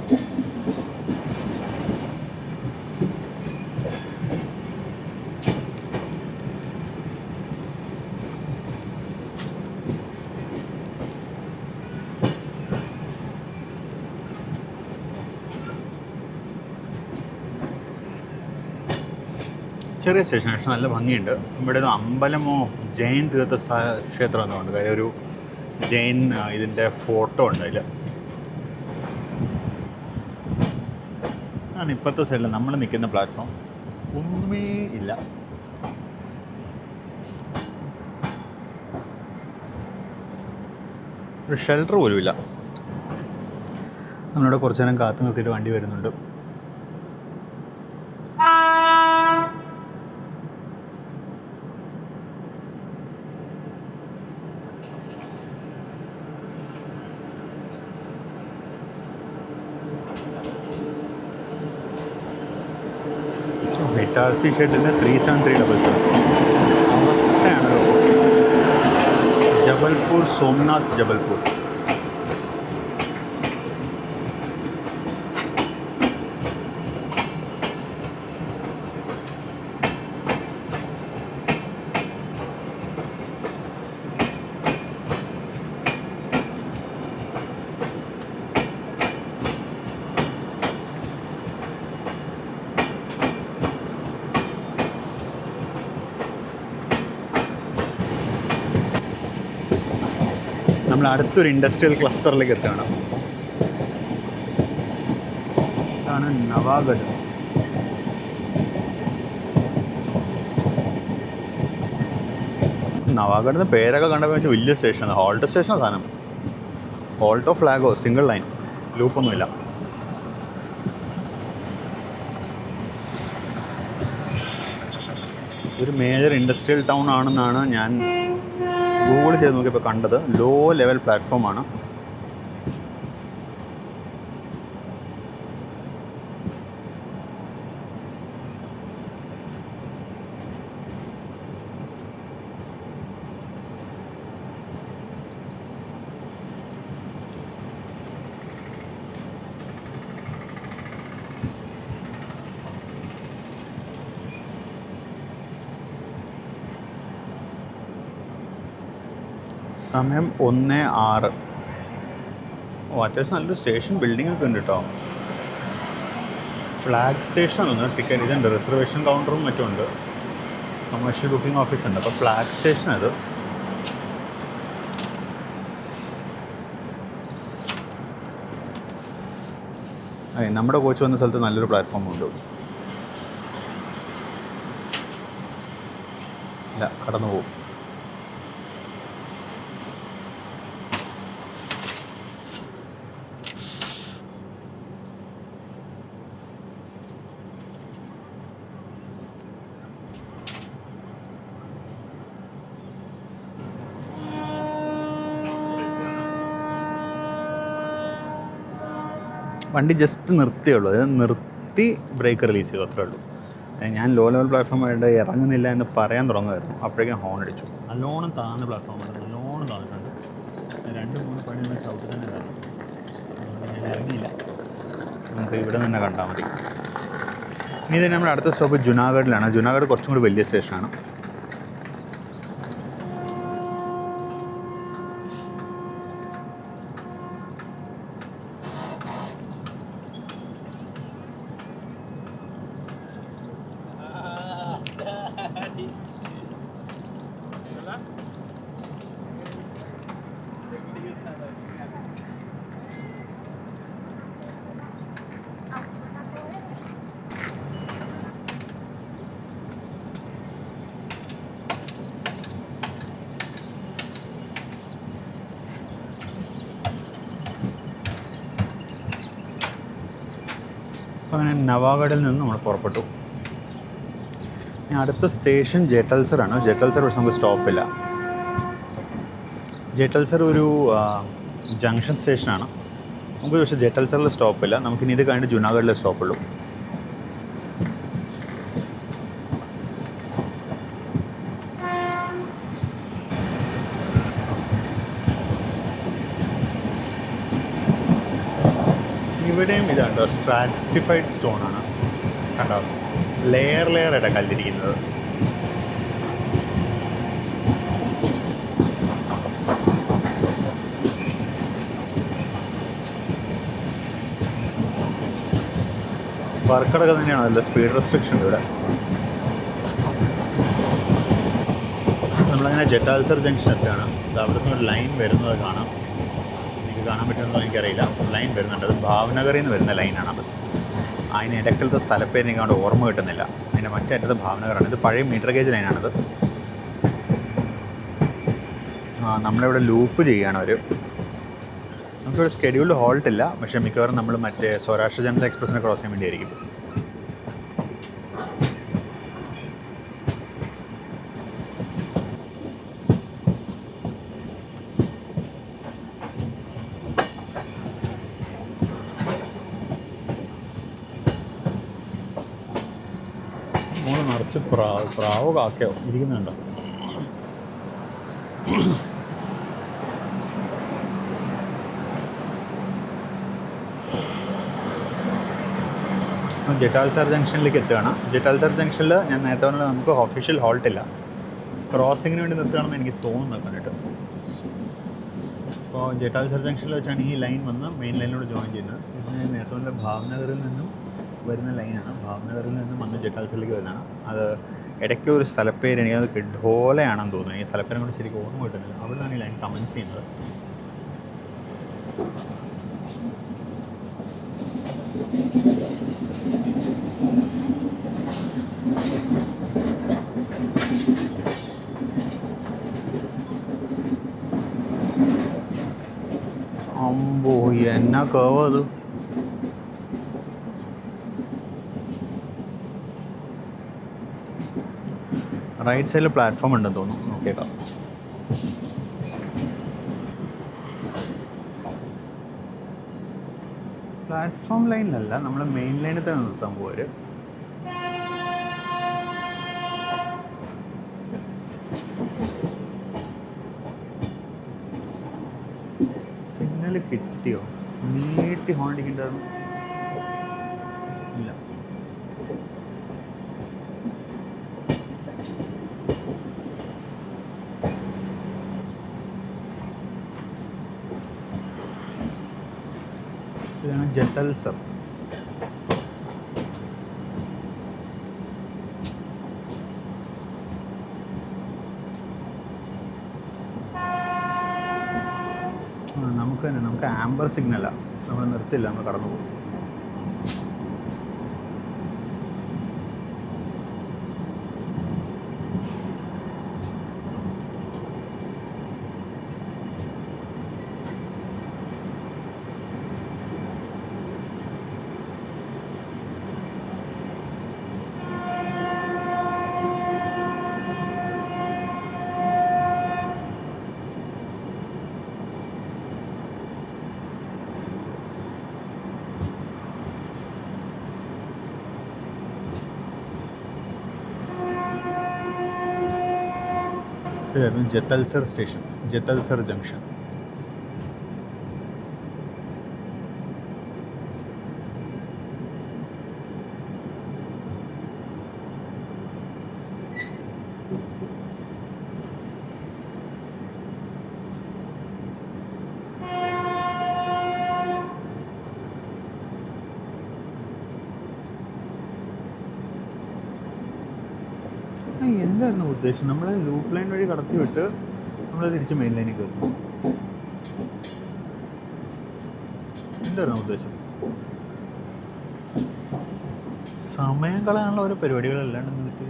ചെറിയ സ്റ്റേഷൻ, പക്ഷേ നല്ല ഭംഗിയുണ്ട്. ഇവിടെ ഒരു അമ്പലമോ ജൈൻ തീർത്ഥ ക്ഷേത്രം എന്നുണ്ട്. കാര്യം ഒരു ജൈൻ ഇതിൻ്റെ ഫോട്ടോ ഉണ്ട് അതിൽ. ആണ് ഇപ്പോഴത്തെ സൈഡിൽ നമ്മൾ നിൽക്കുന്ന പ്ലാറ്റ്ഫോം. ഒന്നുമേ ഇല്ല. ഒരു ഷെൽട്ടർ പോലും ഇല്ല. നമ്മളിവിടെ കുറച്ച് നേരം കാത്തു നിർത്തിയിട്ട് വണ്ടി വരുന്നുണ്ട്. ഇറ്റാസി ഷെഡിന് 37377 അവസ്ഥയാണ്. ജബൽപൂർ, സോമനാഥ് ജബൽപൂർ. നമ്മൾ അടുത്തൊരു ഇൻഡസ്ട്രിയൽ ക്ലസ്റ്ററിലേക്ക് എത്തുകയാണ്. ഇതാണ് നവാഗഡ്. നവാഗഡിന് പേരൊക്കെ കണ്ടപ്പോൾ വെച്ചാൽ വലിയ സ്റ്റേഷനാണ്. ഹോൾട്ട് സ്റ്റേഷനാണ് സാധനം. ഹോൾട്ടോ ഫ്ലാഗോ സിംഗിൾ ലൈൻ, ലൂപ്പൊന്നുമില്ല. ഒരു മേജർ ഇൻഡസ്ട്രിയൽ ടൗൺ ആണെന്നാണ് ഞാൻ ഗൂഗിൾ ചെയ്ത് നോക്കിയപ്പോൾ കണ്ടത്. ലോ ലെവൽ പ്ലാറ്റ്ഫോമാണ്. സമയം 1:06. അത്യാവശ്യം നല്ലൊരു സ്റ്റേഷൻ ബിൽഡിംഗ് ഒക്കെ ഉണ്ട് കേട്ടോ. ഫ്ലാഗ് സ്റ്റേഷനാണ്. ടിക്കറ്റ് ഇതുണ്ട്, റിസർവേഷൻ കൗണ്ടറും മറ്റും ഉണ്ട്, കമേഴ്ഷ്യൽ ബുക്കിംഗ് ഓഫീസ് ഉണ്ട്. അപ്പോൾ ഫ്ലാഗ് സ്റ്റേഷൻ അത്. നമ്മുടെ കോച്ച് വന്ന സ്ഥലത്ത് നല്ലൊരു പ്ലാറ്റ്ഫോം ഉണ്ട്. ഇല്ല, കടന്നു പോകും. വണ്ടി ജസ്റ്റ് നിർത്തിയുള്ളൂ. അത് നിർത്തി ബ്രേക്ക് റിലീസ് ചെയ്തു, അത്രേ ഉള്ളൂ. ഞാൻ ലോ ലെവൽ പ്ലാറ്റ്ഫോം ആയിട്ട് ഇറങ്ങുന്നില്ല എന്ന് പറയാൻ തുടങ്ങുമായിരുന്നു. അപ്പോഴേക്കും ഹോൺ അടിച്ചു. നല്ലോണം താഴ്ന്ന പ്ലാറ്റ്ഫോമാണ്, നല്ലോണം താഴ്ന്നിട്ടുണ്ട്. 2-3 പണിയൊന്നും ചവിട്ടി തന്നെ ഇറങ്ങി. ഞാൻ ഇറങ്ങിയില്ല. നമുക്ക് ഇവിടെ തന്നെ കണ്ടാൽ മതി. ഇനി തന്നെ നമ്മുടെ അടുത്ത സ്റ്റോപ്പ് ജുനാഗഡിലാണ്. ജുനാഗഡ് കുറച്ചും കൂടി വലിയ സ്റ്റേഷനാണ്. അങ്ങനെ നവാഗഡിൽ നിന്ന് നമ്മൾ പുറപ്പെട്ടു. ഇനി അടുത്ത സ്റ്റേഷൻ ജെറ്റൽസറാണ്. ജെറ്റൽസർ പക്ഷെ നമുക്ക് സ്റ്റോപ്പില്ല. ജെറ്റൽസർ ഒരു ജംഗ്ഷൻ സ്റ്റേഷനാണ്. നമുക്ക് പക്ഷേ ജെറ്റൽസറിൽ സ്റ്റോപ്പില്ല. നമുക്കിനി ഇത് കഴിഞ്ഞ് ജുനാഗഡിലെ സ്റ്റോപ്പുള്ളൂ. ഇവിടെയും ഇതാണ് സ്ട്രാറ്റിഫൈഡ് സ്റ്റോണാണ്. കണ്ടോ, ലെയർ ആയിട്ടാണ് കല്ലിരിക്കുന്നത്. വർക്കടൊക്കെ തന്നെയാണ്. നല്ല സ്പീഡ് റെസ്ട്രിക്ഷൻ ഉണ്ട് ഇവിടെ. നമ്മളങ്ങനെ ജെറ്റാൽസർ ജംഗ്ഷൻ എത്തുകയാണ്. അവിടെ നിന്ന് ഒരു ലൈൻ വരുന്നത് കാണാം. എനിക്ക് കാണാൻ പറ്റുമെന്നോ എനിക്കറിയില്ല. ലൈൻ വരുന്നുണ്ട്. അത് ഭാവ്നഗറിൽ നിന്ന് വരുന്ന ലൈനാണത്. അതിന് ഇടയ്ക്കലത്തെ സ്ഥലപ്പേര് എനിക്ക് അവിടെ ഓർമ്മ കിട്ടുന്നില്ല. അതിൻ്റെ മറ്റേ അറ്റത്ത് ഭാവ്നഗറാണ്. ഇത് പഴയ മീറ്റർ ഗേജ് ലൈനാണത്. നമ്മളിവിടെ ലൂപ്പ് ചെയ്യുകയാണ് അവർ. നമുക്കിവിടെ സ്കെഡ്യൂൾഡ് ഹോൾട്ട് ഇല്ല. പക്ഷേ മിക്കവാറും നമ്മൾ മറ്റേ സൗരാഷ്ട്ര ജനത എക്സ്പ്രസ്സിനെ ക്രോസ് ചെയ്യാൻ വേണ്ടിയായിരിക്കും. മോള് നിറച്ച് പ്രാവോ കാക്കയോ ഇരിക്കുന്നുണ്ടോ? ജെറ്റാൽസർ ജംഗ്ഷനിലേക്ക് എത്തുകയാണ്. ജെറ്റാൽസർ ജംഗ്ഷനിൽ ഞാൻ നേരത്തെ പറഞ്ഞാൽ നമുക്ക് ഒഫീഷ്യൽ ഹോൾട്ടില്ല. ക്രോസിങ്ങിന് വേണ്ടി നിർത്തുകയാണെന്ന് എനിക്ക് തോന്നുന്നു കണ്ടിട്ട്. അപ്പോൾ ജെറ്റാൽസർ ജംഗ്ഷനിൽ വെച്ചാണ് ഈ ലൈൻ വന്ന് മെയിൻ ലൈനിലൂടെ ജോയിൻ ചെയ്യുന്നത്. ഇതിന് നേരത്തെ പറഞ്ഞാൽ ഭാവ്നഗറിൽ നിന്നും വരുന്ന ലൈനാണ്. ഭാവ്നഗറിൽ നിന്നും വന്ന് ജെറ്റാൽസറിലേക്ക് വരുന്നതാണ്. അത് ഇടയ്ക്ക് ഒരു സ്ഥലപ്പേര് എനിക്കത് ഖഡോലയാണെന്ന് തോന്നുന്നു. ഈ സ്ഥലപ്പേരും കൊണ്ട് ശരിക്കും ഓർമ്മ കിട്ടുന്നില്ല. അവിടെയാണ് ഈ ലൈൻ കമൻസ് ചെയ്യുന്നത്. അമ്പോ എന്നാ കേവ് അത്. റൈറ്റ് സൈഡിൽ പ്ലാറ്റ്ഫോം ഉണ്ടെന്ന് തോന്നുന്നു. നോക്കിയേക്കാം. പ്ലാറ്റ്ഫോം ലൈനിലല്ല, നമ്മൾ മെയിൻ ലൈനിൽ തന്നെ നിർത്താൻ പോര്. സിഗ്നൽ കിട്ടിയോ? നീട്ടി ഹോൺ അടിക്കണ്ടായിരുന്നു. ഇല്ല. ഇതാണ് ജെറ്റൽസർ. നമുക്ക് ആംബർ സിഗ്നലാണ്. നമ്മൾ നിർത്തില്ല, നമ്മൾ കടന്നു പോകും. ഇതായിരുന്നു ജെറ്റൽസർ സ്റ്റേഷൻ, ജെറ്റൽസർ ജംഗ്ഷൻ. എന്തായിരുന്നു ഉദ്ദേശം? നമ്മൾ ലൂപ്പ് ലൈൻ വഴി കടത്തി വിട്ട് നമ്മൾ തിരിച്ച് മെയിൻ ലൈനിൽ കയറുന്നു. എന്തായിരുന്നു ഉദ്ദേശം? സമയം കളയാനുള്ള ഓരോ പരിപാടികളല്ലാണ്ട് നിന്നിട്ട്.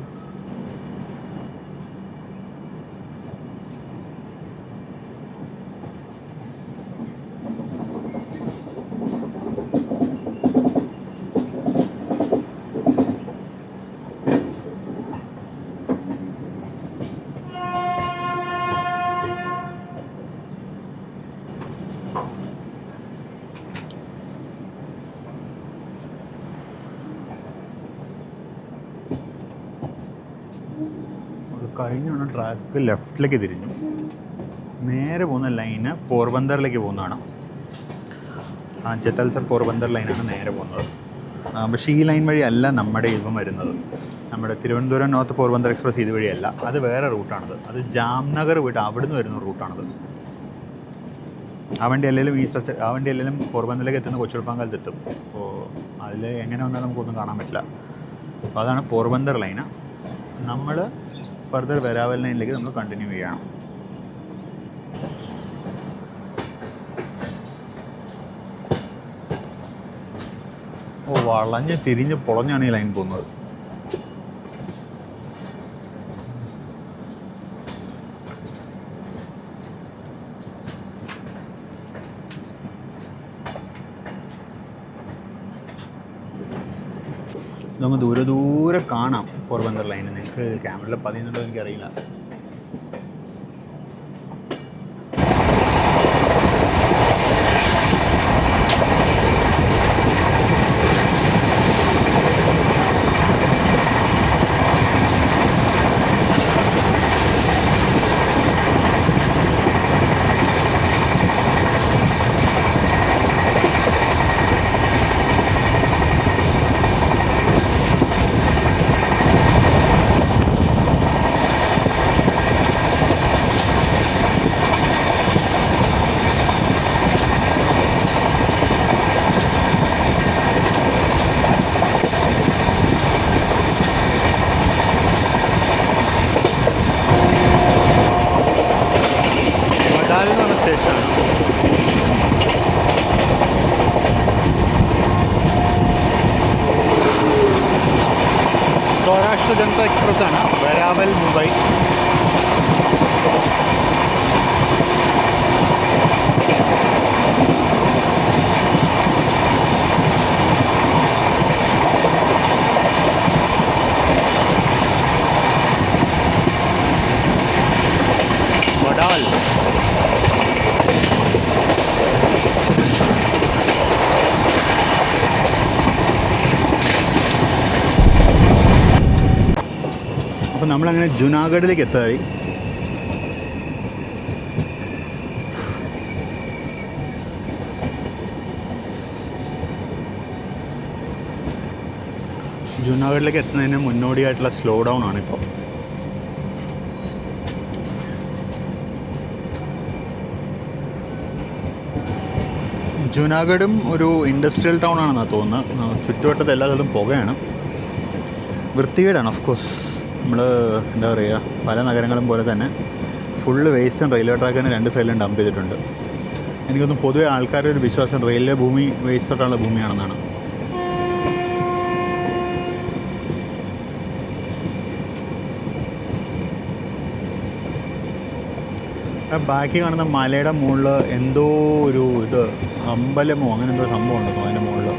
അത് കഴിഞ്ഞാണ് ട്രാക്ക് ലെഫ്റ്റിലേക്ക് തിരിഞ്ഞു. നേരെ പോകുന്ന ലൈന് പോർബന്ദറിലേക്ക് പോകുന്നതാണ്. ജത്തൽസർ പോർബന്ദർ ലൈനാണ് നേരെ പോകുന്നത്. പക്ഷേ ഈ ലൈൻ വഴി അല്ല നമ്മുടെ ഇപ്പം വരുന്നത്. നമ്മുടെ തിരുവനന്തപുരം നോർത്ത് പോർബന്ദർ എക്സ്പ്രസ് ഇതുവഴിയല്ല, അത് വേറെ റൂട്ടാണത്. അത് ജാംനഗർ വിട്ട് അവിടുന്ന് വരുന്ന റൂട്ടാണത്. ആ വണ്ടി അല്ലെങ്കിലും പോർബന്ദറിലേക്ക് എത്തുന്ന കൊച്ചുടുപ്പാങ്കാലത്ത് എത്തും. അപ്പോൾ അതിൽ എങ്ങനെ വന്നാലും നമുക്കൊന്നും കാണാൻ പറ്റില്ല. അപ്പോൾ അതാണ് പോർബന്ദർ ലൈന്. നമ്മൾ ഫർദർ വെരാവൽ ലൈനിലേക്ക് നമ്മൾ കണ്ടിന്യൂ ചെയ്യണം. വളഞ്ഞ് തിരിഞ്ഞ് പൊളഞ്ഞാണ് ഈ ലൈൻ പോകുന്നത്. നമുക്ക് ദൂരെ കാണാം പോർബന്ദർ ലൈന്. നിങ്ങൾക്ക് ക്യാമറയിൽ പതിയുന്നുണ്ടോ എനിക്കറിയില്ല. സൗരാഷ്ട്ര ജനത എക്സ്പ്രസ് ആണ്, വെരാവൽ മുംബൈ. വഡാൽ അപ്പോൾ നമ്മളങ്ങനെ ജുനാഗഡിലേക്ക് എത്തായി. ജുനാഗഡിലേക്ക് എത്തുന്നതിന് മുന്നോടിയായിട്ടുള്ള സ്ലോ ഡൗൺ ആണിപ്പോൾ. ജുനാഗഡും ഒരു ഇൻഡസ്ട്രിയൽ ടൗൺ ആണെന്നാണ് തോന്നുന്നത്. ചുറ്റുവട്ടത്ത് എല്ലാ സ്ഥലത്തും പുകയാണ്, വൃത്തികേടാണ്. ഓഫ് കോഴ്സ് നമ്മൾ എന്താ പറയുക, പല നഗരങ്ങളും പോലെ തന്നെ ഫുള്ള് വേസ്റ്റും റെയിൽവേ ട്രാക്കിന് രണ്ട് സൈഡിലും ഡംപ് ചെയ്തിട്ടുണ്ട്. എനിക്കൊന്നും പൊതുവെ ആൾക്കാരുടെ ഒരു വിശ്വാസം റെയിൽവേ ഭൂമി വേസ്റ്റോട്ടുള്ള ഭൂമിയാണെന്നാണ്. ബാക്കി കാണുന്ന മലയുടെ മുകളിൽ എന്തോ ഒരു അമ്പലമോ അങ്ങനെ എന്തോ സംഭവം ഉണ്ടോ അതിൻ്റെ മുകളിൽ.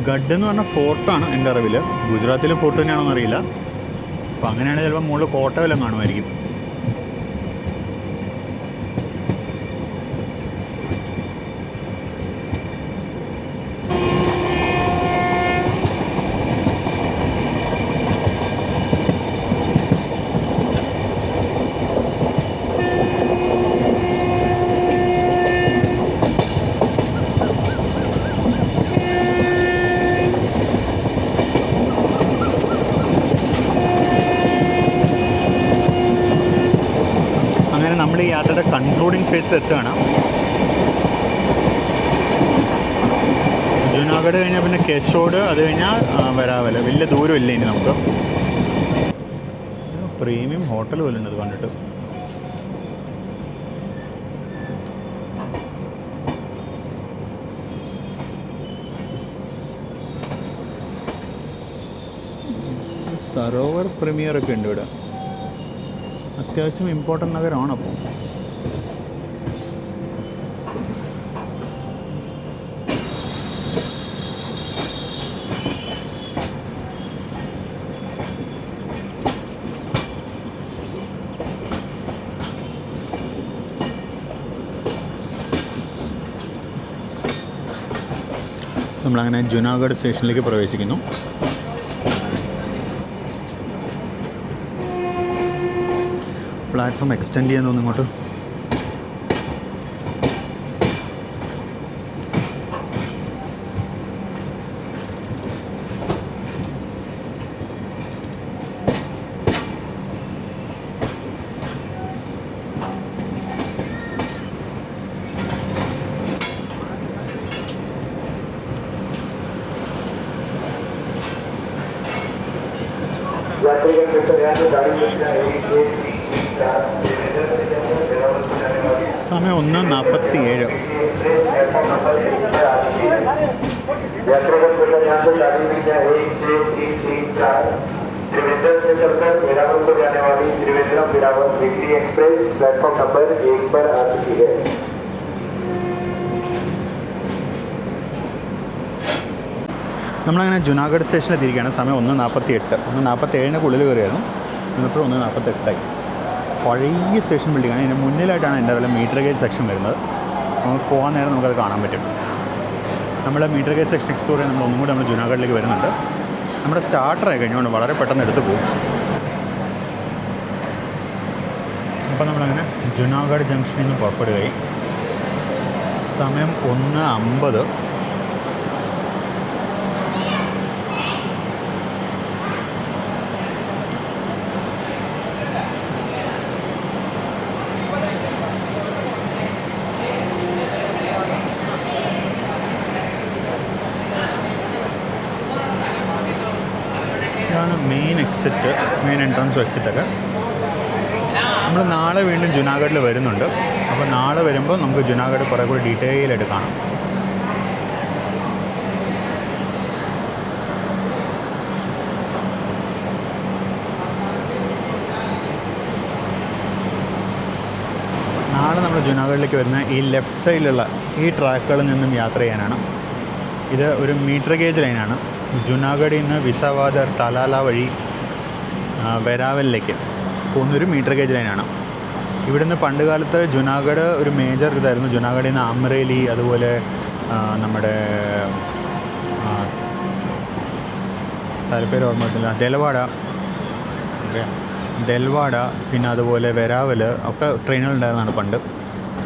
ഗഡ് എന്ന് പറഞ്ഞ ഫോർട്ടാണ് എൻ്റെ അറിവിൽ. ഗുജറാത്തിലെ ഫോർട്ട് തന്നെയാണോ എന്നറിയില്ല. അപ്പോൾ അങ്ങനെയാണെങ്കിൽ ചിലപ്പോൾ മുകളിൽ കോട്ട വല്ലതും കാണുമായിരിക്കും. നമ്മൾ ഈ യാത്രയുടെ കൺക്ലൂഡിങ് ഫേസ് എത്തുകയാണ്. ജുനാഗഡ് കഴിഞ്ഞാൽ പിന്നെ കെശോഡ്, അത് കഴിഞ്ഞാൽ വെരാവൽ. വലിയ ദൂരമില്ല ഇനി നമുക്ക്. പ്രീമിയം ഹോട്ടൽ പോലെ ഉണ്ട് അത് കണ്ടിട്ട്. സരോവർ പ്രീമിയർ ഒക്കെ ഉണ്ട് ഇവിടെ. അത്യാവശ്യം ഇമ്പോർട്ടൻ്റ് നഗരമാണ്. അപ്പോൾ നമ്മളങ്ങനെ ജുനാഗഡ് സ്റ്റേഷനിലേക്ക് പ്രവേശിക്കുന്നു. പ്ലാറ്റ്ഫോം എക്സ്റ്റെൻഡ് ചെയ്യാൻ തോന്നുന്നു ഇങ്ങോട്ട്. സമയം 1:47. त्रिवेंद्रम से चलकर वेरावल को जाने वाली Trivandrum Veraval weekly express platform number 1 पर आ चुकी है. നമ്മളങ്ങനെ ജുനാഗഡ് സ്റ്റേഷനിൽ എത്തിയിരിക്കുകയാണ്. സമയം 1:48. 1:47 കയറിയായിരുന്നു. ഇന്നിപ്പോൾ 1:48. പഴയ സ്റ്റേഷൻ ബിൽഡിങ്ങാണ്. ഇതിന് മുന്നിലായിട്ടാണ് എൻ്റെ വല്ല മീറ്റർ ഗേജ് സെക്ഷൻ വരുന്നത്. നമുക്ക് പോകാൻ നേരം നമുക്കത് കാണാൻ പറ്റും. നമ്മൾ മീറ്റർ ഗേജ് സെക്ഷൻ എക്സ്പ്ലോർ ചെയ്യാൻ നമ്മൾ ഒന്നും കൂടി നമ്മൾ ജുനാഗഡിലേക്ക് വരുന്നുണ്ട്. നമ്മുടെ സ്റ്റാർട്ടറായി കഴിഞ്ഞുകൊണ്ട് വളരെ പെട്ടെന്ന് എടുത്ത് പോകും. അപ്പോൾ നമ്മളങ്ങനെ ജുനാഗഡ് ജംഗ്ഷനിൽ നിന്ന് പുറപ്പെടുകയായി. സമയം 1:50. ഇതാണ് മെയിൻ എക്സിറ്റ്, മെയിൻ എൻട്രൻസും എക്സിറ്റൊക്കെ. നമ്മൾ നാളെ വീണ്ടും ജുനാഗഡിൽ വരുന്നുണ്ട്. അപ്പോൾ നാളെ വരുമ്പോൾ നമുക്ക് ജുനാഗഡ് കുറേ കൂടി ഡീറ്റെയിലായിട്ട് കാണാം. നാളെ നമ്മൾ ജുനാഗഡിലേക്ക് വരുന്ന ഈ ലെഫ്റ്റ് സൈഡിലുള്ള ഈ ട്രാക്കുകളിൽ നിന്നും യാത്ര ചെയ്യാനാണ്. ഇത് ഒരു മീറ്റർ ഗേജ് ലൈനാണ്. ജുനാഗഡിൽ നിന്ന് വിസാവാദർ തലാല വഴി വെരാവലിലേക്ക് പോകുന്നൊരു മീറ്റർ ഗേജ് ലൈനാണ്. ഇവിടുന്ന് പണ്ട് കാലത്ത് ജുനാഗഡ് ഒരു മേജർ ഇതായിരുന്നു. ജുനാഗഡിൽ നിന്ന് അമ്രേലി, അതുപോലെ നമ്മുടെ സ്ഥലപ്പേര് ഓർമ്മ കിട്ടില്ല, ദൽവാഡ, പിന്നെ അതുപോലെ വെരാവൽ ഒക്കെ ട്രെയിനുകളുണ്ടായിരുന്നതാണ് പണ്ട്.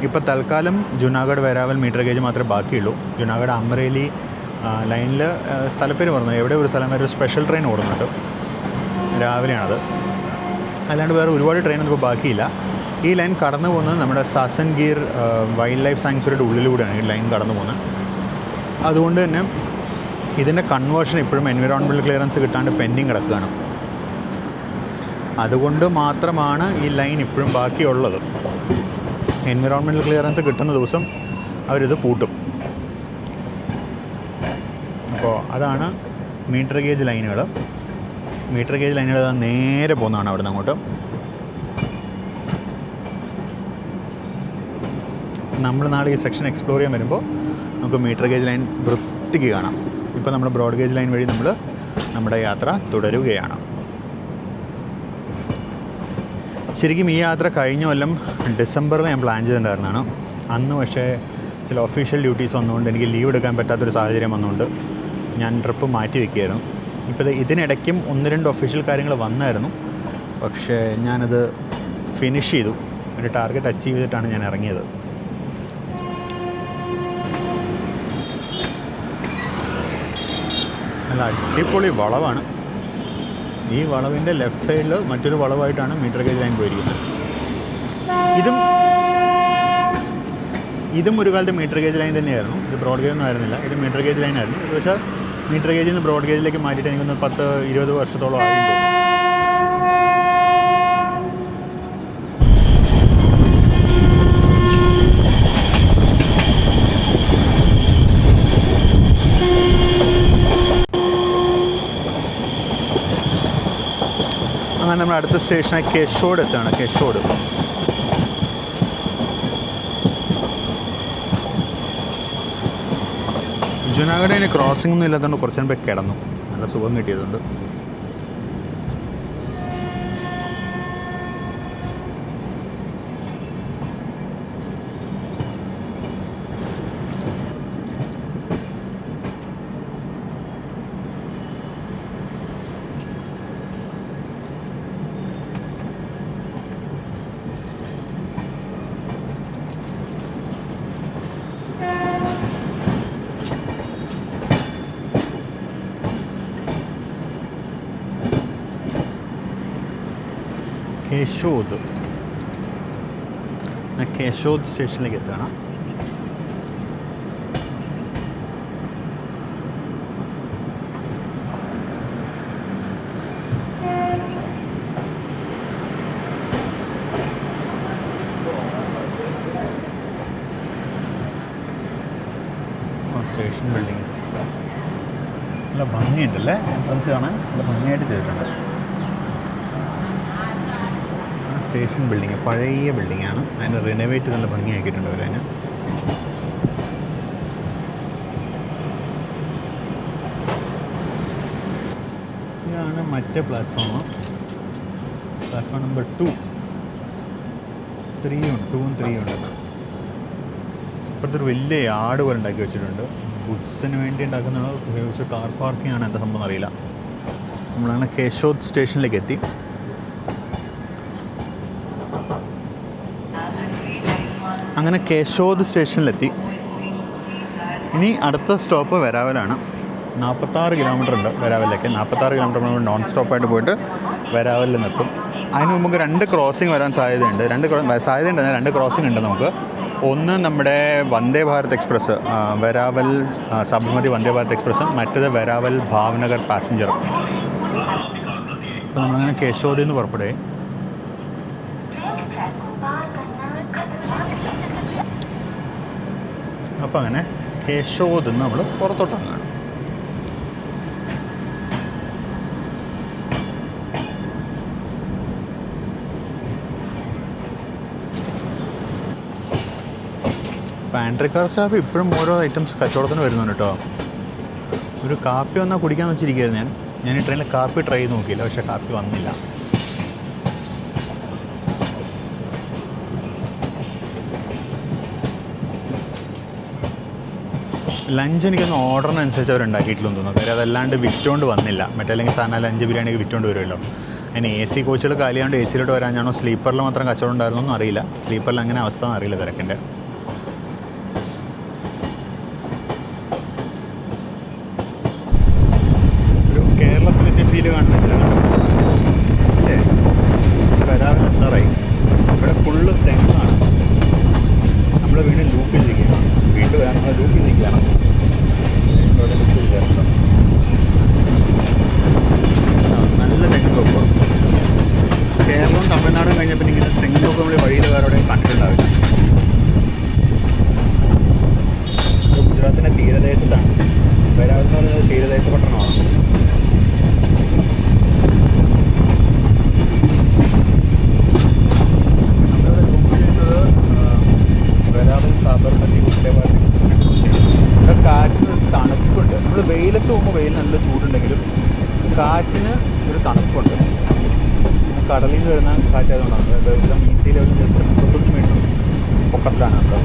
ഇപ്പോൾ തൽക്കാലം ജുനാഗഡ് വെരാവൽ മീറ്റർ ഗേജ് മാത്രമേ ബാക്കിയുള്ളൂ. ജുനാഗഡ് അമ്രേലി ലൈനിൽ സ്ഥലപ്പേര് പറഞ്ഞു, എവിടെ ഒരു സ്ഥലം വരെ ഒരു സ്പെഷ്യൽ ട്രെയിൻ ഓടുന്നുണ്ട്, രാവിലെയാണത്. അല്ലാണ്ട് വേറെ ഒരുപാട് ട്രെയിനൊന്നും ഇപ്പോൾ ബാക്കിയില്ല. ഈ ലൈൻ കടന്നു പോകുന്നത് നമ്മുടെ സാസൻഗീർ വൈൽഡ് ലൈഫ് സാങ്ച്വറിയുടെ ഉള്ളിലൂടെയാണ് ഈ ലൈൻ കടന്നു പോകുന്നത്. അതുകൊണ്ട് തന്നെ ഇതിൻ്റെ കൺവേർഷൻ ഇപ്പോഴും എൻവിറോൺമെൻറ്റൽ ക്ലിയറൻസ് കിട്ടാണ്ട് പെൻഡിങ് കിടക്കുകയാണ്. അതുകൊണ്ട് മാത്രമാണ് ഈ ലൈൻ ഇപ്പോഴും ബാക്കിയുള്ളത്. എൻവിറോൺമെൻറ്റൽ ക്ലിയറൻസ് കിട്ടുന്ന ദിവസം അവരിത് പൂട്ടും. അപ്പോൾ അതാണ് മീറ്റർ ഗേജ് ലൈനുകൾ. മീറ്റർ ഗേജ് ലൈനുകൾ നേരെ പോകുന്നതാണ് അവിടെ നിന്ന് അങ്ങോട്ട്. നമ്മൾ നാളെ ഈ സെക്ഷൻ എക്സ്പ്ലോർ ചെയ്യാൻ വരുമ്പോൾ നമുക്ക് മീറ്റർ ഗേജ് ലൈൻ വൃത്തിക്ക് കാണാം. ഇപ്പോൾ നമ്മൾ ബ്രോഡ് ഗേജ് ലൈൻ വഴി നമ്മൾ നമ്മുടെ യാത്ര തുടരുകയാണ്. ശരിക്കും ഈ യാത്ര കഴിഞ്ഞ കൊല്ലം ഡിസംബറിൽ ഞാൻ പ്ലാൻ ചെയ്തിട്ടുണ്ടായിരുന്നതാണ്. അന്ന് പക്ഷേ ചില ഒഫീഷ്യൽ ഡ്യൂട്ടീസ് വന്നുകൊണ്ട് എനിക്ക് ലീവ് എടുക്കാൻ പറ്റാത്തൊരു സാഹചര്യം വന്നുകൊണ്ട് ഞാൻ ട്രിപ്പ് മാറ്റി വയ്ക്കുകയായിരുന്നു. ഇപ്പോൾ ഇതിനിടയ്ക്കും 1-2 ഒഫീഷ്യൽ കാര്യങ്ങൾ വന്നായിരുന്നു. പക്ഷേ ഞാനത് ഫിനിഷ് ചെയ്തു. ഒരു ടാർഗറ്റ് അച്ചീവ് ചെയ്തിട്ടാണ് ഞാൻ ഇറങ്ങിയത്. നല്ല അടിപൊളി വളവാണ്. ഈ വളവിൻ്റെ ലെഫ്റ്റ് സൈഡിൽ മറ്റൊരു വളവായിട്ടാണ് മീറ്റർ ഗേജ് ലൈൻ പോയിരിക്കുന്നത്. ഇതും ഒരു കാലത്ത് മീറ്റർ ഗേജ് ലൈൻ തന്നെയായിരുന്നു. ഇത് ബ്രോഡ് ഗേജ് ഒന്നും ആയിരുന്നില്ല, ഇത് മീറ്റർ ഗേജ് ലൈൻ ആയിരുന്നു. ഇത് പക്ഷേ മീറ്റർ ഗേജിൽ നിന്ന് ബ്രോഡ് ഗേജിലേക്ക് മാറ്റിയിട്ട് എനിക്കൊന്ന് 10-20 വർഷത്തോളം ആയി തോന്നുന്നു. അങ്ങനെ നമ്മൾ അടുത്ത സ്റ്റേഷനായ കെഷോഡ് എത്താണ്. കെഷോഡ് ജുനാഗഡിന് ക്രോസിംഗ് ഒന്നും ഇല്ലാത്തതുകൊണ്ട് കുറച്ച് നേരം കിടന്നു. നല്ല സുഖം കിട്ടിയതുകൊണ്ട്. കേശോദ്. കേശോദ് സ്റ്റേഷനിലേക്ക് എത്തുകയാണ്. സ്റ്റേഷൻ ബിൽഡിങ് നല്ല ഭംഗിയുണ്ടല്ലേ, എൻട്രൻസ് കാണാൻ നല്ല ഭംഗിയായിട്ട് ചെയ്തിട്ടുണ്ട്. സ്റ്റേഷൻ ബിൽഡിങ് പഴയ ബിൽഡിങ്ങാണ്, അതിന് റിനോവേറ്റ് നല്ല ഭംഗിയാക്കിയിട്ടുണ്ട് അവർ. അതിന് ഇതാണ് മറ്റേ പ്ലാറ്റ്ഫോം നമ്പർ 2. 3 ഉണ്ട്, 2 ഉം 3 ഉണ്ട്. ഇപ്പോഴത്തെ ഒരു വലിയ യാർഡ് പോലെ ഉണ്ടാക്കി വെച്ചിട്ടുണ്ട്. ഗുഡ്സിന് വേണ്ടി ഉണ്ടാക്കുന്നതാണോ ഉപയോഗിച്ച് കാർ പാർക്കിംഗ് ആണ് എന്താ സംഭവം അറിയില്ല. നമ്മളങ്ങനെ കേശോദ് സ്റ്റേഷനിലേക്ക് എത്തി. അങ്ങനെ കേശോദ് സ്റ്റേഷനിലെത്തി. ഇനി അടുത്ത സ്റ്റോപ്പ് വെരാവലാണ്. 46 കിലോമീറ്റർ ഉണ്ട് വെരാവലിലേക്ക്. 46 കിലോമീറ്റർ നമ്മൾ നോൺ സ്റ്റോപ്പായിട്ട് പോയിട്ട് വെരാവലിൽ നിർത്തും. അതിന് മുമ്പ് 2 ക്രോസിങ് വരാൻ സാധ്യതയുണ്ട്. 2 ക്രോസിങ് ഉണ്ട് നമുക്ക്. ഒന്ന് നമ്മുടെ വന്ദേ ഭാരത് എക്സ്പ്രസ്, വെരാവൽ സബർമതി വന്ദേ ഭാരത് എക്സ്പ്രസ്സും, മറ്റേത് വെരാവൽ ഭാവ്നഗർ പാസഞ്ചറും. അപ്പോൾ നമ്മളങ്ങനെ കേശോദിൽ നിന്ന് പുറപ്പെടുകയെ. അപ്പോൾ അങ്ങനെ കേശോദിൽ നിന്ന് നമ്മൾ പുറത്തോട്ടിറങ്ങുകയാണ്. പാൻട്രി കാർ സ്റ്റാഫ് ഇപ്പോഴും ഓരോ ഐറ്റംസ് കച്ചവടത്തിന് വരുന്നുണ്ട് കേട്ടോ. ഒരു കാപ്പി വന്നാൽ കുടിക്കാമെന്ന് വെച്ചിരിക്കുകയായിരുന്നു ഞാൻ ഈ ട്രെയിനിൽ കാപ്പി ട്രൈ ചെയ്ത് നോക്കിയില്ല, പക്ഷേ കാപ്പി വന്നില്ല. ലഞ്ച് എനിക്കൊന്ന് ഓർഡറിനനുസരിച്ച് അവർ ഉണ്ടാക്കിയിട്ടില്ലെന്ന് തോന്നുന്നു. കാര്യം അതല്ലാണ്ട് വിറ്റുകൊണ്ട് വന്നില്ല. മറ്റല്ലെങ്കിൽ സാധാരണ ലഞ്ച് ബിരിയാണിയൊക്കെ വിറ്റുകൊണ്ട് വരുമല്ലോ. അതിന് AC കോച്ചുകൾ കാലിയാണ്ട് AC-ലോട്ട് വരാനാണോ സ്ലീപ്പറിൽ മാത്രം കച്ചവടം ഉണ്ടായിരുന്നൊന്നും അറിയില്ല. സ്ലീപ്പറിൽ അങ്ങനെ അവസ്ഥ അറിയില്ല തിരക്കിൻ്റെ. ഒരു കേരളത്തിലെത്തിയ ഫീല് കാണുന്നില്ല അല്ലേ? വരാൻ എത്താറായി. ഇവിടെ ഫുള്ള് തെങ്ങാണ്. നമ്മൾ വീണ്ടും ലൂപ്പിൽ ഇരിക്കുകയാണ്. വീണ്ടും വരാൻ നമ്മൾ ലൂപ്പിൽ ഇരിക്കുകയാണ്. ഇവിടെ ലൂപ്പിൽ കയറുന്നത് നല്ല തെങ്ങ് തോപ്പ്. കേരളവും തമിഴ്നാടും കഴിഞ്ഞപ്പോൾ ഇങ്ങനെ തെങ്ങ് തോപ്പ് നമ്മൾ വഴിയിൽ വേറെ എവിടെയും കണ്ടിട്ടുണ്ടാവില്ല. ഗുജറാത്തിൻ്റെ തീരദേശത്താണ്. വരാവൽ എന്ന് പറയുന്നത് തീരദേശ പട്ടണമാണ്. നമ്മളിവിടെ ബുക്ക് ചെയ്യുന്നത് വെരാവൽ സാബർമതി വന്ദേ ഭാരത് എക്സ്പ്രസിനെ കുറിച്ചാണ്. ഇവിടെ കാറ്റിന് തണുപ്പുണ്ട്. നമ്മൾ വെയിലത്ത് പോകുമ്പോൾ വെയിൽ നല്ല ചൂടുണ്ടെങ്കിലും കാറ്റിന് ഒരു തണുപ്പുണ്ട്. കടലിൽ നിന്ന് വരുന്ന കാറ്റായതുകൊണ്ടാണ്. ഇവിടെ മീൻസി ലെവലിൽ ജസ്റ്റ് 31 മീറ്റർ പൊക്കത്തിലാണ് നമ്മൾ.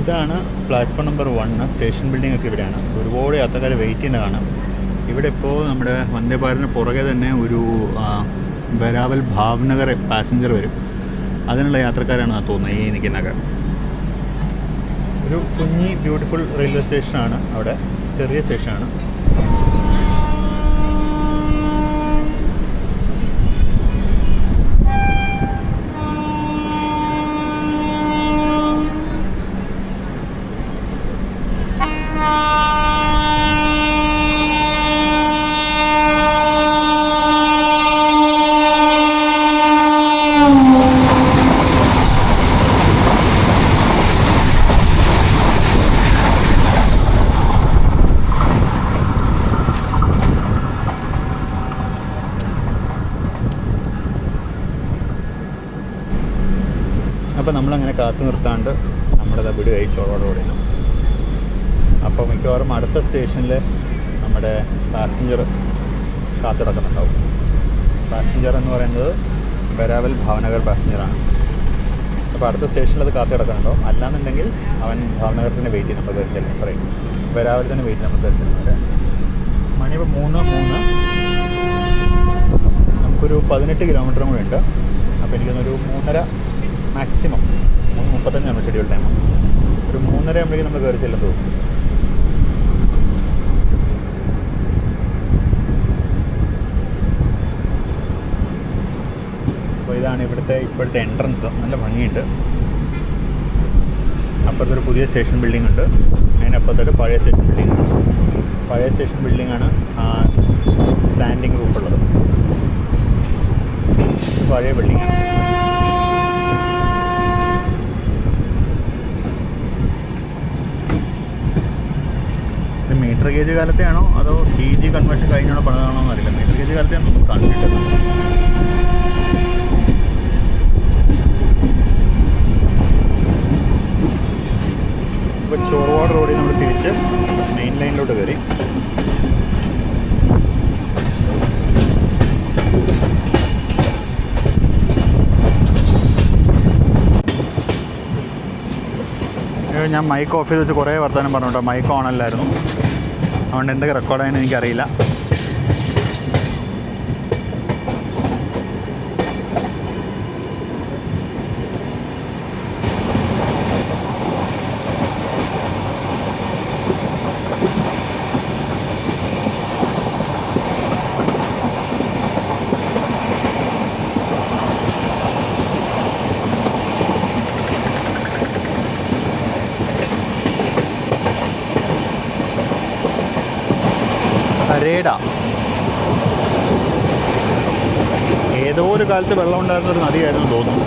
ഇതാണ് പ്ലാറ്റ്ഫോം നമ്പർ 1. സ്റ്റേഷൻ ബിൽഡിംഗ് ഒക്കെ ഇവിടെയാണ്. ഒരുപാട് യാത്രക്കാർ വെയിറ്റ് ചെയ്യുന്ന കാണാം. ഇവിടെ ഇപ്പോൾ നമ്മുടെ വന്ദേ ഭാരതിന് പുറകെ തന്നെ ഒരു വെരാവൽ ഭാവ്നഗർ പാസഞ്ചർ വരും. അതിനുള്ള യാത്രക്കാരാണ് തോന്നുന്നത് ഈ നിൽക്കുന്നതൊക്കെ. ഒരു കുഞ്ഞി ബ്യൂട്ടിഫുൾ റെയിൽവേ സ്റ്റേഷനാണ് അവിടെ. ചെറിയ സ്റ്റേഷനാണ്. അപ്പോൾ നമ്മളങ്ങനെ കാത്തു നിർത്താണ്ട് നമ്മളത് വിടുകയായി ചോറോടുകൂടി. അപ്പോൾ മിക്കവാറും അടുത്ത സ്റ്റേഷനിൽ നമ്മുടെ പാസഞ്ചർ കാത്തിടക്കുന്നുണ്ടാവും. പാസഞ്ചർ എന്ന് പറയുന്നത് വെരാവൽ ഭാവ്നഗർ പാസഞ്ചറാണ്. അപ്പോൾ അടുത്ത സ്റ്റേഷനിൽ അത് കാത്തിടക്കുന്നുണ്ടാവും. അല്ലാന്നുണ്ടെങ്കിൽ അവൻ ഭാവ്നഗർ തന്നെ വെയിറ്റ് ചെയ്യും. നമ്മൾ കയറി വെരാവൽ തന്നെ വെയിറ്റ് നമ്മൾ കയറി ചെല്ലുന്നത്. മണി ഇപ്പോൾ 3:03. നമുക്കൊരു 18 കിലോമീറ്ററും കൂടി ഉണ്ട്. അപ്പോൾ എനിക്കൊന്നൊരു 3:30 മാക്സിമം 3:35 ഷെഡ്യൂൾ ടൈം. ഒരു 3:30 ആകുമ്പോഴേക്കും നമ്മൾ കയറി ചെല്ലും തോന്നും. അപ്പോൾ ഇതാണ് ഇപ്പോഴത്തെ എൻട്രൻസ്. നല്ല ഭംഗിയുണ്ട്. അപ്പുറത്തൊരു പുതിയ സ്റ്റേഷൻ ബിൽഡിംഗ് ഉണ്ട്, അതിനപ്പുറത്തൊരു പഴയ സ്റ്റേഷൻ ബിൽഡിംഗ് ആണ്. പഴയ സ്റ്റേഷൻ ബിൽഡിംഗാണ് സ്റ്റാൻഡിങ് റൂഫുള്ളത്. പഴയ ബിൽഡിംഗാണ്. ഇത് മീറ്റർ ഗേജ് കാലത്തെയാണോ അതോ DG കൺവേർഷൻ കഴിഞ്ഞാണോ പണിതാണോ എന്നറിയില്ല. മീറ്റർ ഗേജ് കാലത്തെയാണോ കണ്ടിട്ടത്. ഇപ്പോൾ ചോർവാട് റോഡിൽ നമ്മൾ തിരിച്ച് മെയിൻ ലൈനിലോട്ട് കയറി. ഞാൻ മൈക്ക് ഓഫ് ചെയ്ത് വെച്ച് കുറേ വർത്തമാനം പറഞ്ഞോട്ടോ. മൈക്ക് ഓണല്ലായിരുന്നു, അതുകൊണ്ട് എന്തൊക്കെ റെക്കോർഡായെന്ന് എനിക്കറിയില്ല. കരേട ഏതോ ഒരു കാലത്ത് വെള്ളം ഉണ്ടായിരുന്ന ഒരു നദിയായിരുന്നു തോന്നുന്നു.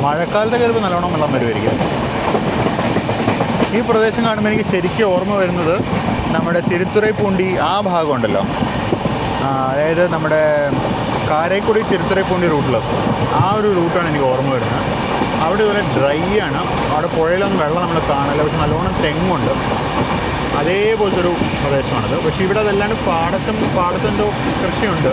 മഴക്കാലത്ത് കയറുമ്പോൾ നല്ലോണം വെള്ളം വരുമായിരിക്കും. ഈ പ്രദേശം കാണുമ്പോൾ എനിക്ക് ശരിക്കും ഓർമ്മ വരുന്നത് നമ്മുടെ തിരുത്തുറൈപ്പൂണ്ടി ആ ഭാഗമുണ്ടല്ലോ, അതായത് നമ്മുടെ കാരൈക്കുടി തിരുത്തുറൈപ്പൂണ്ടി റൂട്ടിൽ ആ ഒരു റൂട്ടാണ് എനിക്ക് ഓർമ്മ വരുന്നത്. അവിടെ ഇതുപോലെ ഡ്രൈ ആണ്, അവിടെ പുഴയിലൊന്നും വെള്ളം നമ്മൾ കാണില്ല, പക്ഷെ നല്ലോണം തെങ്ങുണ്ട്. അതേപോലത്തെ ഒരു പ്രദേശമാണത്. പക്ഷേ ഇവിടെ അതല്ലാണ്ട് പാടത്തെന്തോ കൃഷിയുണ്ട്.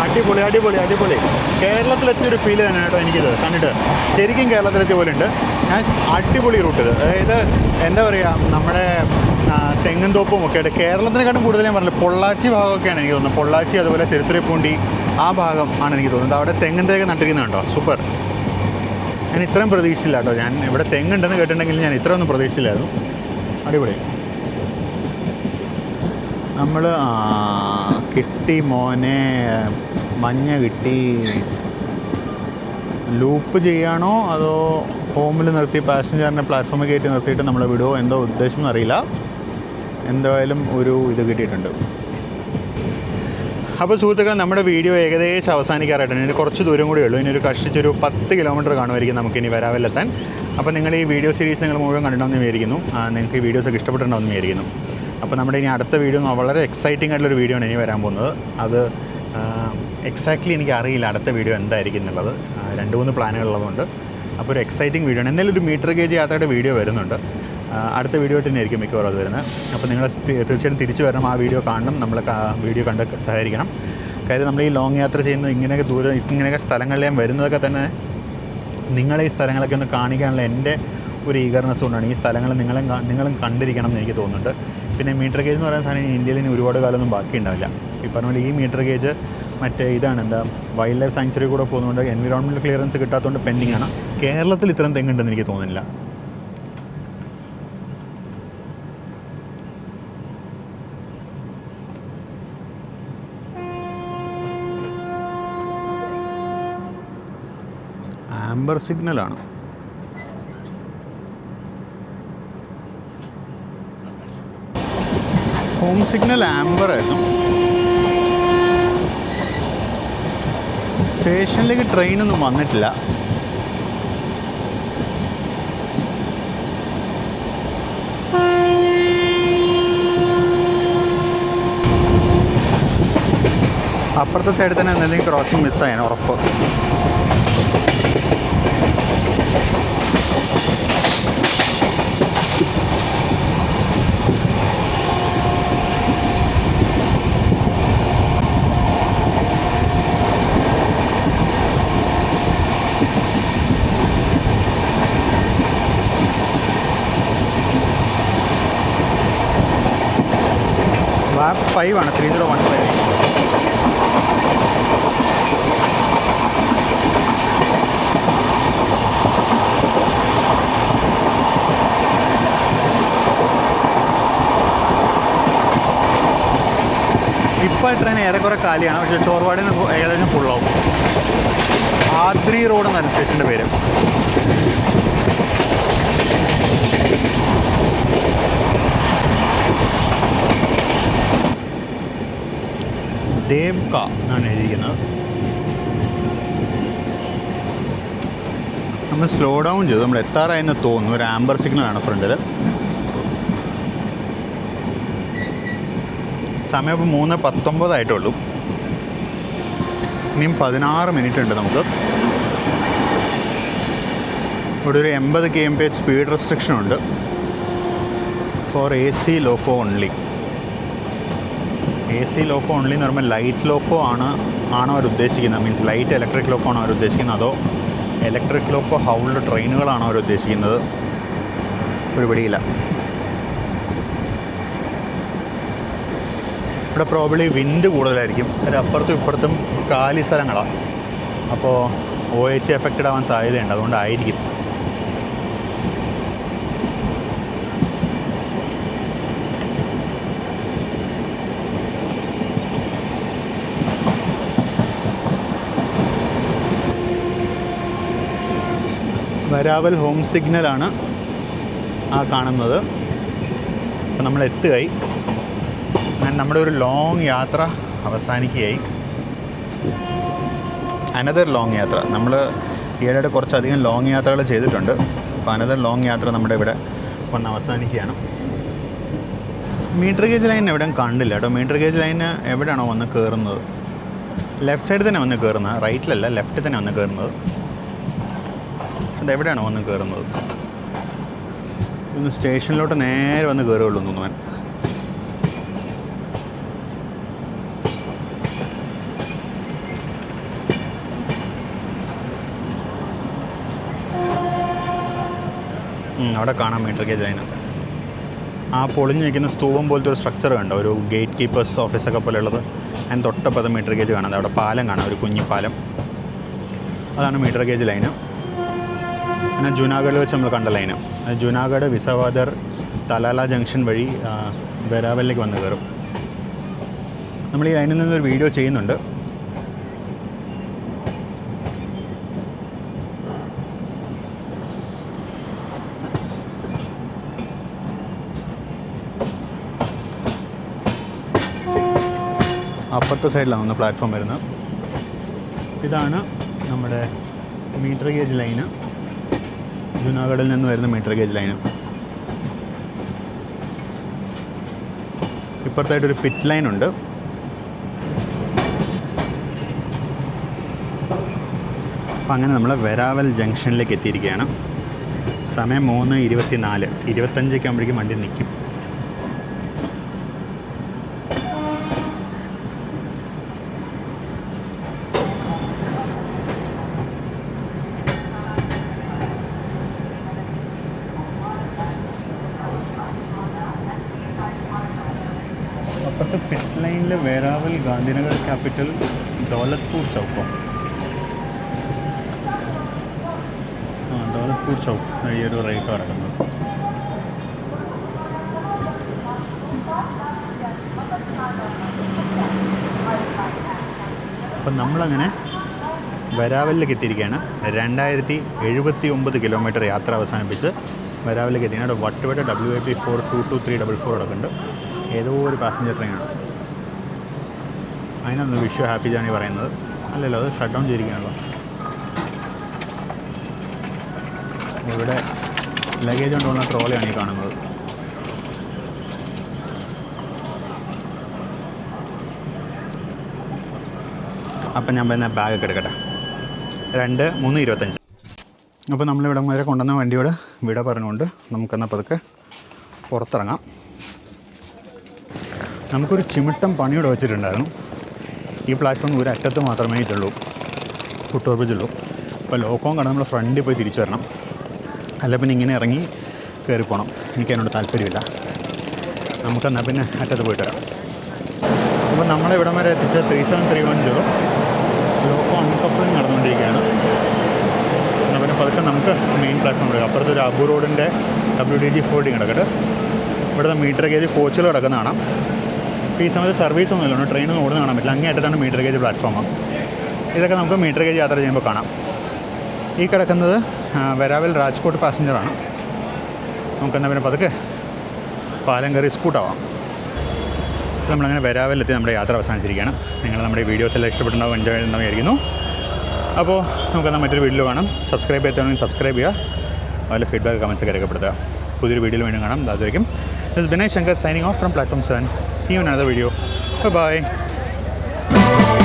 അടിപൊളി അടിപൊളി അടിപൊളി. കേരളത്തിലെത്തിയൊരു ഫീൽ തന്നെ കേട്ടോ എനിക്കിത് കണ്ടിട്ട്. ശരിക്കും കേരളത്തിലെത്തിയ പോലെ ഉണ്ട്. ഞാൻ അടിപൊളി റൂട്ട് ഇത്. അതായത് എന്താ പറയുക, നമ്മുടെ തെങ്ങും തോപ്പും ഒക്കെ ആയിട്ട് കേരളത്തിനെക്കാട്ടും കൂടുതൽ ഞാൻ പറഞ്ഞില്ല, പൊള്ളാച്ചി ഭാഗമൊക്കെയാണ് എനിക്ക് തോന്നുന്നത്. പൊള്ളാച്ചി അതുപോലെ തിരുത്തുറൈപ്പൂണ്ടി ആ ഭാഗം ആണ് എനിക്ക് തോന്നുന്നത്. അവിടെ തെങ്ങിൻ തേക്ക് നട്ടിരിക്കുന്നുണ്ടോ, സൂപ്പർ. ഞാൻ ഇത്രയും പ്രതീക്ഷിച്ചില്ല കേട്ടോ. ഞാൻ ഇവിടെ തെങ്ങുണ്ടെന്ന് കേട്ടിട്ടുണ്ടെങ്കിൽ ഞാൻ ഇത്രയൊന്നും പ്രതീക്ഷിച്ചില്ലായിരുന്നു. അടിപൊളി. നമ്മൾ കിട്ടി മോനെ, മഞ്ഞ കിട്ടി. ലൂപ്പ് ചെയ്യാണോ അതോ ഹോമിൽ നിർത്തി പാസഞ്ചറിനെ പ്ലാറ്റ്ഫോമിൽ കയറ്റി നിർത്തിയിട്ട് നമ്മളെ വിടുമോ, എന്തോ ഉദ്ദേശം എന്നറിയില്ല. എന്തായാലും ഒരു ഇത് കിട്ടിയിട്ടുണ്ട്. അപ്പോൾ സുഹൃത്തുക്കളെ, നമ്മുടെ വീഡിയോ ഏകദേശം അവസാനിക്കാറായിട്ടുണ്ട്. ഇനി കുറച്ച് ദൂരം കൂടിയേ ഉള്ളൂ. ഇനി ഒരു കഷ്ടിച്ചൊരു 10 കിലോമീറ്റർ കാണുമായിരിക്കും നമുക്കിനി വരാവലെത്താൻ. അപ്പോൾ നിങ്ങൾ ഈ വീഡിയോ സീരീസ് നിങ്ങൾ മുഴുവൻ കണ്ടിട്ടുണ്ടെന്ന് വിചാരിക്കുന്നു. നിങ്ങൾക്ക് ഈ വീഡിയോസൊക്കെ ഇഷ്ടപ്പെട്ടിട്ടുണ്ടെന്ന് വിചാരിക്കുന്നു. അപ്പോൾ നമ്മുടെ ഇനി അടുത്ത വീഡിയോ വളരെ എക്സൈറ്റിംഗ് ആയിട്ടുള്ളൊരു വീഡിയോ ആണ് ഇനി വരാൻ പോകുന്നത്. അത് എക്സാക്ട്ലി എനിക്കറിയില്ല അടുത്ത വീഡിയോ എന്തായിരിക്കും എന്നുള്ളത്. 2-3 പ്ലാനുകളുള്ളതുകൊണ്ട് അപ്പോൾ ഒരു എക്സൈറ്റിംഗ് വീഡിയോ ആണ്. എന്നാലും ഒരു മീറ്റർ ഗേജ് യാത്രയുടെ വീഡിയോ വരുന്നുണ്ട്. അടുത്ത വീഡിയോ ആയിട്ട് തന്നെ ആയിരിക്കും മിക്കവാറും അത് വരുന്നത്. അപ്പോൾ നിങ്ങൾ തീർച്ചയായിട്ടും തിരിച്ചു വരണം, ആ വീഡിയോ കാണണം, നമ്മൾ വീഡിയോ കണ്ട് സഹകരിക്കണം. കാര്യം നമ്മൾ ഈ ലോങ് യാത്ര ചെയ്യുന്നത് ഇങ്ങനെയൊക്കെ ഇങ്ങനെയൊക്കെ സ്ഥലങ്ങളിൽ ഞാൻ വരുന്നതൊക്കെ തന്നെ നിങ്ങളെ ഈ സ്ഥലങ്ങളൊക്കെ ഒന്ന് കാണിക്കാനുള്ള എൻ്റെ ഒരു ഈഗർനെസ് കൊണ്ടാണ്. ഈ സ്ഥലങ്ങൾ നിങ്ങളും കണ്ടിരിക്കണം എന്ന് എനിക്ക് തോന്നുന്നുണ്ട്. പിന്നെ മീറ്റർ ഗേജ് എന്ന് പറയുന്ന സാധനം ഇന്ത്യയിൽ ഇനി ഒരുപാട് കാലമൊന്നും ബാക്കി ഉണ്ടാവില്ല. ഈ പറഞ്ഞ പോലെ ഈ മീറ്റർ ഗേജ് മറ്റേ ഇതാണ് എന്താ വൈൽഡ് ലൈഫ് സാങ്ച്വറി കൂടെ പോകുന്നതുകൊണ്ട് എൻവിറോൺമെൻറ്റൽ ക്ലിയറൻസ് കിട്ടാത്തതുകൊണ്ട് പെൻഡിങ് ആണ്. കേരളത്തിൽ ഇത്രയും തെങ്ങുണ്ടെന്ന് എനിക്ക് തോന്നുന്നില്ല. ആംബർ സിഗ്നലാണ്. ഹോം സിഗ്നൽ ആംബർ ആയിരുന്നു. സ്റ്റേഷനിലേക്ക് ട്രെയിനൊന്നും വന്നിട്ടില്ല. അപ്പുറത്തെ സൈഡിൽ തന്നെ എന്തെങ്കിലും ക്രോസിംഗ് മിസ്സായാണ് ഉറപ്പ്. WAP 5 3015 ആണ്, 3015. ഇപ്പോൾ ട്രെയിൻ ഏറെക്കുറെ കാലിയാണ്, പക്ഷേ ചോർവാടിയിൽ നിന്ന് ഏകദേശം ഫുള്ളാവും. ആദ്രി റോഡ് എന്നാണ് സ്റ്റേഷൻ്റെ പേര്. ദേവ്ക എന്നാണ് എഴുതിയിരിക്കുന്നത്. നമ്മൾ സ്ലോ ഡൗൺ ചെയ്തു, നമ്മൾ എത്താറായെന്ന് തോന്നുന്നു. ഒരു ആംബർ സിഗ്നലാണ് ഫ്രണ്ടിൽ. സമയം ഇപ്പോൾ 3:19 ആയിട്ടുള്ളൂ. ഇനിയും 16 മിനിറ്റ് ഉണ്ട് നമുക്ക്. ഇവിടെ ഒരു 80 kmph സ്പീഡ് റെസ്ട്രിക്ഷൻ ഉണ്ട് for AC loco only. AC loco only എന്ന് പറയുമ്പോൾ ലൈറ്റ് ലോക്കോ ആണോ അവർ ഉദ്ദേശിക്കുന്നത്? മീൻസ് ലൈറ്റ് ഇലക്ട്രിക് ലോക്കോ ആണോ അവർ ഉദ്ദേശിക്കുന്നത്, അതോ ഇലക്ട്രിക് ലോക്കോ ഹൗൾഡ് ട്രെയിനുകളാണോ അവർ ഉദ്ദേശിക്കുന്നത്? ഒരു പിടിയില്ല. ഇവിടെ പ്രോബ്ലി വിൻഡ് കൂടുതലായിരിക്കും. ഒരു അപ്പുറത്തും ഇപ്പുറത്തും കാലി സ്ഥലങ്ങളാണ്, അപ്പോൾ OH എഫക്റ്റഡ് ആവാൻ സാധ്യതയുണ്ട്. അതുകൊണ്ടായിരിക്കും. വരാവൽ ഹോം സിഗ്നലാണ് ആ കാണുന്നത്. അപ്പോൾ നമ്മൾ എത്തുകയായി. അങ്ങനെ നമ്മുടെ ഒരു ലോങ് യാത്ര അവസാനിക്കുകയായി. അനദർ ലോങ് യാത്ര. നമ്മൾ ഈയിടെ കുറച്ചധികം ലോങ് യാത്രകൾ ചെയ്തിട്ടുണ്ട്. അപ്പോൾ അനദർ ലോങ് യാത്ര നമ്മുടെ ഇവിടെ വന്ന് അവസാനിക്കുകയാണ്. മീറ്റർ ഗേജ് ലൈൻ എവിടെയും കണ്ടില്ല കേട്ടോ. മീറ്റർ ഗേജ് ലൈന് എവിടെയാണോ വന്ന് കയറുന്നത്? ലെഫ്റ്റ് സൈഡിൽ തന്നെ വന്ന് കയറുന്നത്, റൈറ്റിലല്ല, ലെഫ്റ്റിൽ തന്നെ വന്ന് കയറുന്നത്. അതെവിടെയാണോ വന്ന് കയറുന്നത്? ഒന്ന് സ്റ്റേഷനിലോട്ട് നേരെ വന്ന് കയറുകയുള്ളൂ എന്ന് തോന്നുന്നു. അവിടെ കാണാം മീറ്റർ ഗേജ് ലൈന്. ആ പൊളിഞ്ഞ് നിൽക്കുന്ന സ്തൂപം പോലത്തെ ഒരു സ്ട്രക്ചർ കണ്ടോ, ഒരു ഗേറ്റ് കീപ്പേഴ്സ് ഓഫീസൊക്കെ പോലെ ഉള്ളത്. അതിന് തൊട്ടപ്പുറത്ത് മീറ്റർ ഗേജ് കാണാം. അവിടെ പാലം കാണാം, ഒരു കുഞ്ഞി പാലം. അതാണ് മീറ്റർ ഗേജ് ലൈന്. പിന്നെ ജൂനാഗഡിൽ വെച്ച് നമ്മൾ കണ്ട ലൈന്. ജൂനാഗഡ്, വിസാവദർ, തലാല ജംഗ്ഷൻ വഴി വെരാവലിലേക്ക് വന്ന് കയറും. നമ്മൾ ഈ ലൈനിൽ നിന്നൊരു വീഡിയോ ചെയ്യുന്നുണ്ട്. അപ്പുറത്തെ സൈഡിലാണ് ഒന്ന് പ്ലാറ്റ്ഫോം വരുന്നത്. ഇതാണ് നമ്മുടെ മീറ്റർ ഗേജ് ലൈന്, ജൂനാഗഡിൽ നിന്ന് വരുന്ന മീറ്റർ ഗേജ് ലൈന്. ഇപ്പുറത്തായിട്ടൊരു പിറ്റ് ലൈനുണ്ട്. അപ്പം അങ്ങനെ നമ്മൾ വെരാവൽ ജംഗ്ഷനിലേക്ക് എത്തിയിരിക്കുകയാണ്. സമയം 3:24. 25 ആകുമ്പോഴേക്കും വണ്ടി നിൽക്കും. അപ്പുറത്തെ പിറ്റ് ലൈനിൽ വെരാവൽ, ഗാന്ധിനഗർ ക്യാപിറ്റൽ, ദൗലത്പൂർ ചൗക്കോ. ദൗലത്പൂർ ചൗക്ക് വഴിയൊരു റൈറ്റ് കിടക്കുന്നത്. അപ്പം നമ്മളങ്ങനെ വെരാവലിലേക്ക് എത്തിയിരിക്കുകയാണ്. 2079 കിലോമീറ്റർ യാത്ര അവസാനിപ്പിച്ച് വെരാവലിലേക്ക് എത്തിയാണ്. അവിടെ വട്ടുവട്ട WIP 422-344 കിടക്കുന്നുണ്ട്. ഏതോ ഒരു പാസഞ്ചർ ട്രെയിനാണ്. അതിനൊന്ന് വിഷു ഹാപ്പി ജേണി പറയുന്നത്. അല്ലല്ലോ, അത് ഷട്ട് ഡൗൺ ചെയ്തിരിക്കുകയാണല്ലോ. ഇവിടെ ലഗേജ് കൊണ്ടുള്ള ട്രോളിയാണ് ഈ കാണുന്നത്. അപ്പം ഞാൻ പിന്നെ ബാഗൊക്കെ എടുക്കട്ടെ. 2:3:25. അപ്പോൾ നമ്മളിവിടെ വരെ കൊണ്ടുവന്ന വണ്ടിയോട് വിട പറഞ്ഞുകൊണ്ട് നമുക്കെന്നാൽ പതുക്കെ പുറത്തിറങ്ങാം. നമുക്കൊരു ചിമിട്ടം പണിയോടെ വെച്ചിട്ടുണ്ടായിരുന്നു. ഈ പ്ലാറ്റ്ഫോം ഒരു അറ്റത്ത് മാത്രമേ ഇതുള്ളൂ, ഫുട് ഓവർ ബ്രിഡ്ജുള്ളൂ. അപ്പോൾ ലോക്കോം കണ്ട് നമ്മൾ ഫ്രണ്ടിൽ പോയി തിരിച്ചു വരണം. അല്ല പിന്നെ ഇങ്ങനെ ഇറങ്ങി കയറിപ്പോണം. എനിക്കതിനോട് താല്പര്യമില്ല. നമുക്കെന്നാൽ പിന്നെ അറ്റത്ത് പോയിട്ട് വരാം. അപ്പോൾ നമ്മളിവിടം വരെ എത്തിച്ച 37310 ലോക്കോ അൺകപ്പിളിങ് നടന്നുകൊണ്ടിരിക്കുകയാണ്. എന്നാൽ പിന്നെ പതുക്കെ നമുക്ക് മെയിൻ പ്ലാറ്റ്ഫോം എടുക്കാം. അപ്പുറത്ത് ഒരു അബു റോഡിൻ്റെ WDG ഫോൾഡിങ് കിടക്കട്ടെ. ഇവിടുത്തെ മീറ്റർ ഗേജ് കോച്ചുകൾ കിടക്കുന്ന കാണാം. ഇപ്പോൾ ഈ സമയത്ത് സർവീസ് ഒന്നുമില്ല, ട്രെയിനൊന്നും ഓടുന്ന കാണാൻ പറ്റില്ല. അങ്ങേയറ്റത്താണ് മീറ്റർ ഗേജ് പ്ലാറ്റ്ഫോമാണ്. ഇതൊക്കെ നമുക്ക് മീറ്റർ ഗേജ് യാത്ര ചെയ്യുമ്പോൾ കാണാം. ഈ കിടക്കുന്നത് വെരാവൽ രാജ്കോട്ട് പാസഞ്ചറാണ്. നമുക്കെന്നാൽ പിന്നെ പതുക്കെ പാലം കയറി സ്കൂട്ടാവാം. നമ്മളങ്ങനെ വെരാവലിലെത്തി നമ്മുടെ യാത്ര അവസാനിച്ചിരിക്കുകയാണ്. നിങ്ങൾ നമ്മുടെ ഈ വീഡിയോസ് എല്ലാം ഇഷ്ടപ്പെട്ടുണ്ടാവും, എൻജോയ് ചെയ്യുന്നുണ്ടാവും വിചാരിക്കുന്നു. അപ്പോൾ നമുക്കെന്നാൽ മറ്റൊരു വീഡിയോ കാണാം. സബ്സ്ക്രൈബ് ചെയ്യാത്തവണെങ്കിൽ സബ്സ്ക്രൈബ് ചെയ്യുക, അതുപോലെ ഫീഡ്ബാക്ക് കമൻസ് രേഖപ്പെടുത്തുക. പുതിയൊരു വീഡിയോയിൽ വീണ്ടും കാണാം. അതായിരിക്കും this Binay Shankar signing off from platform 7. See you in another video. Bye bye.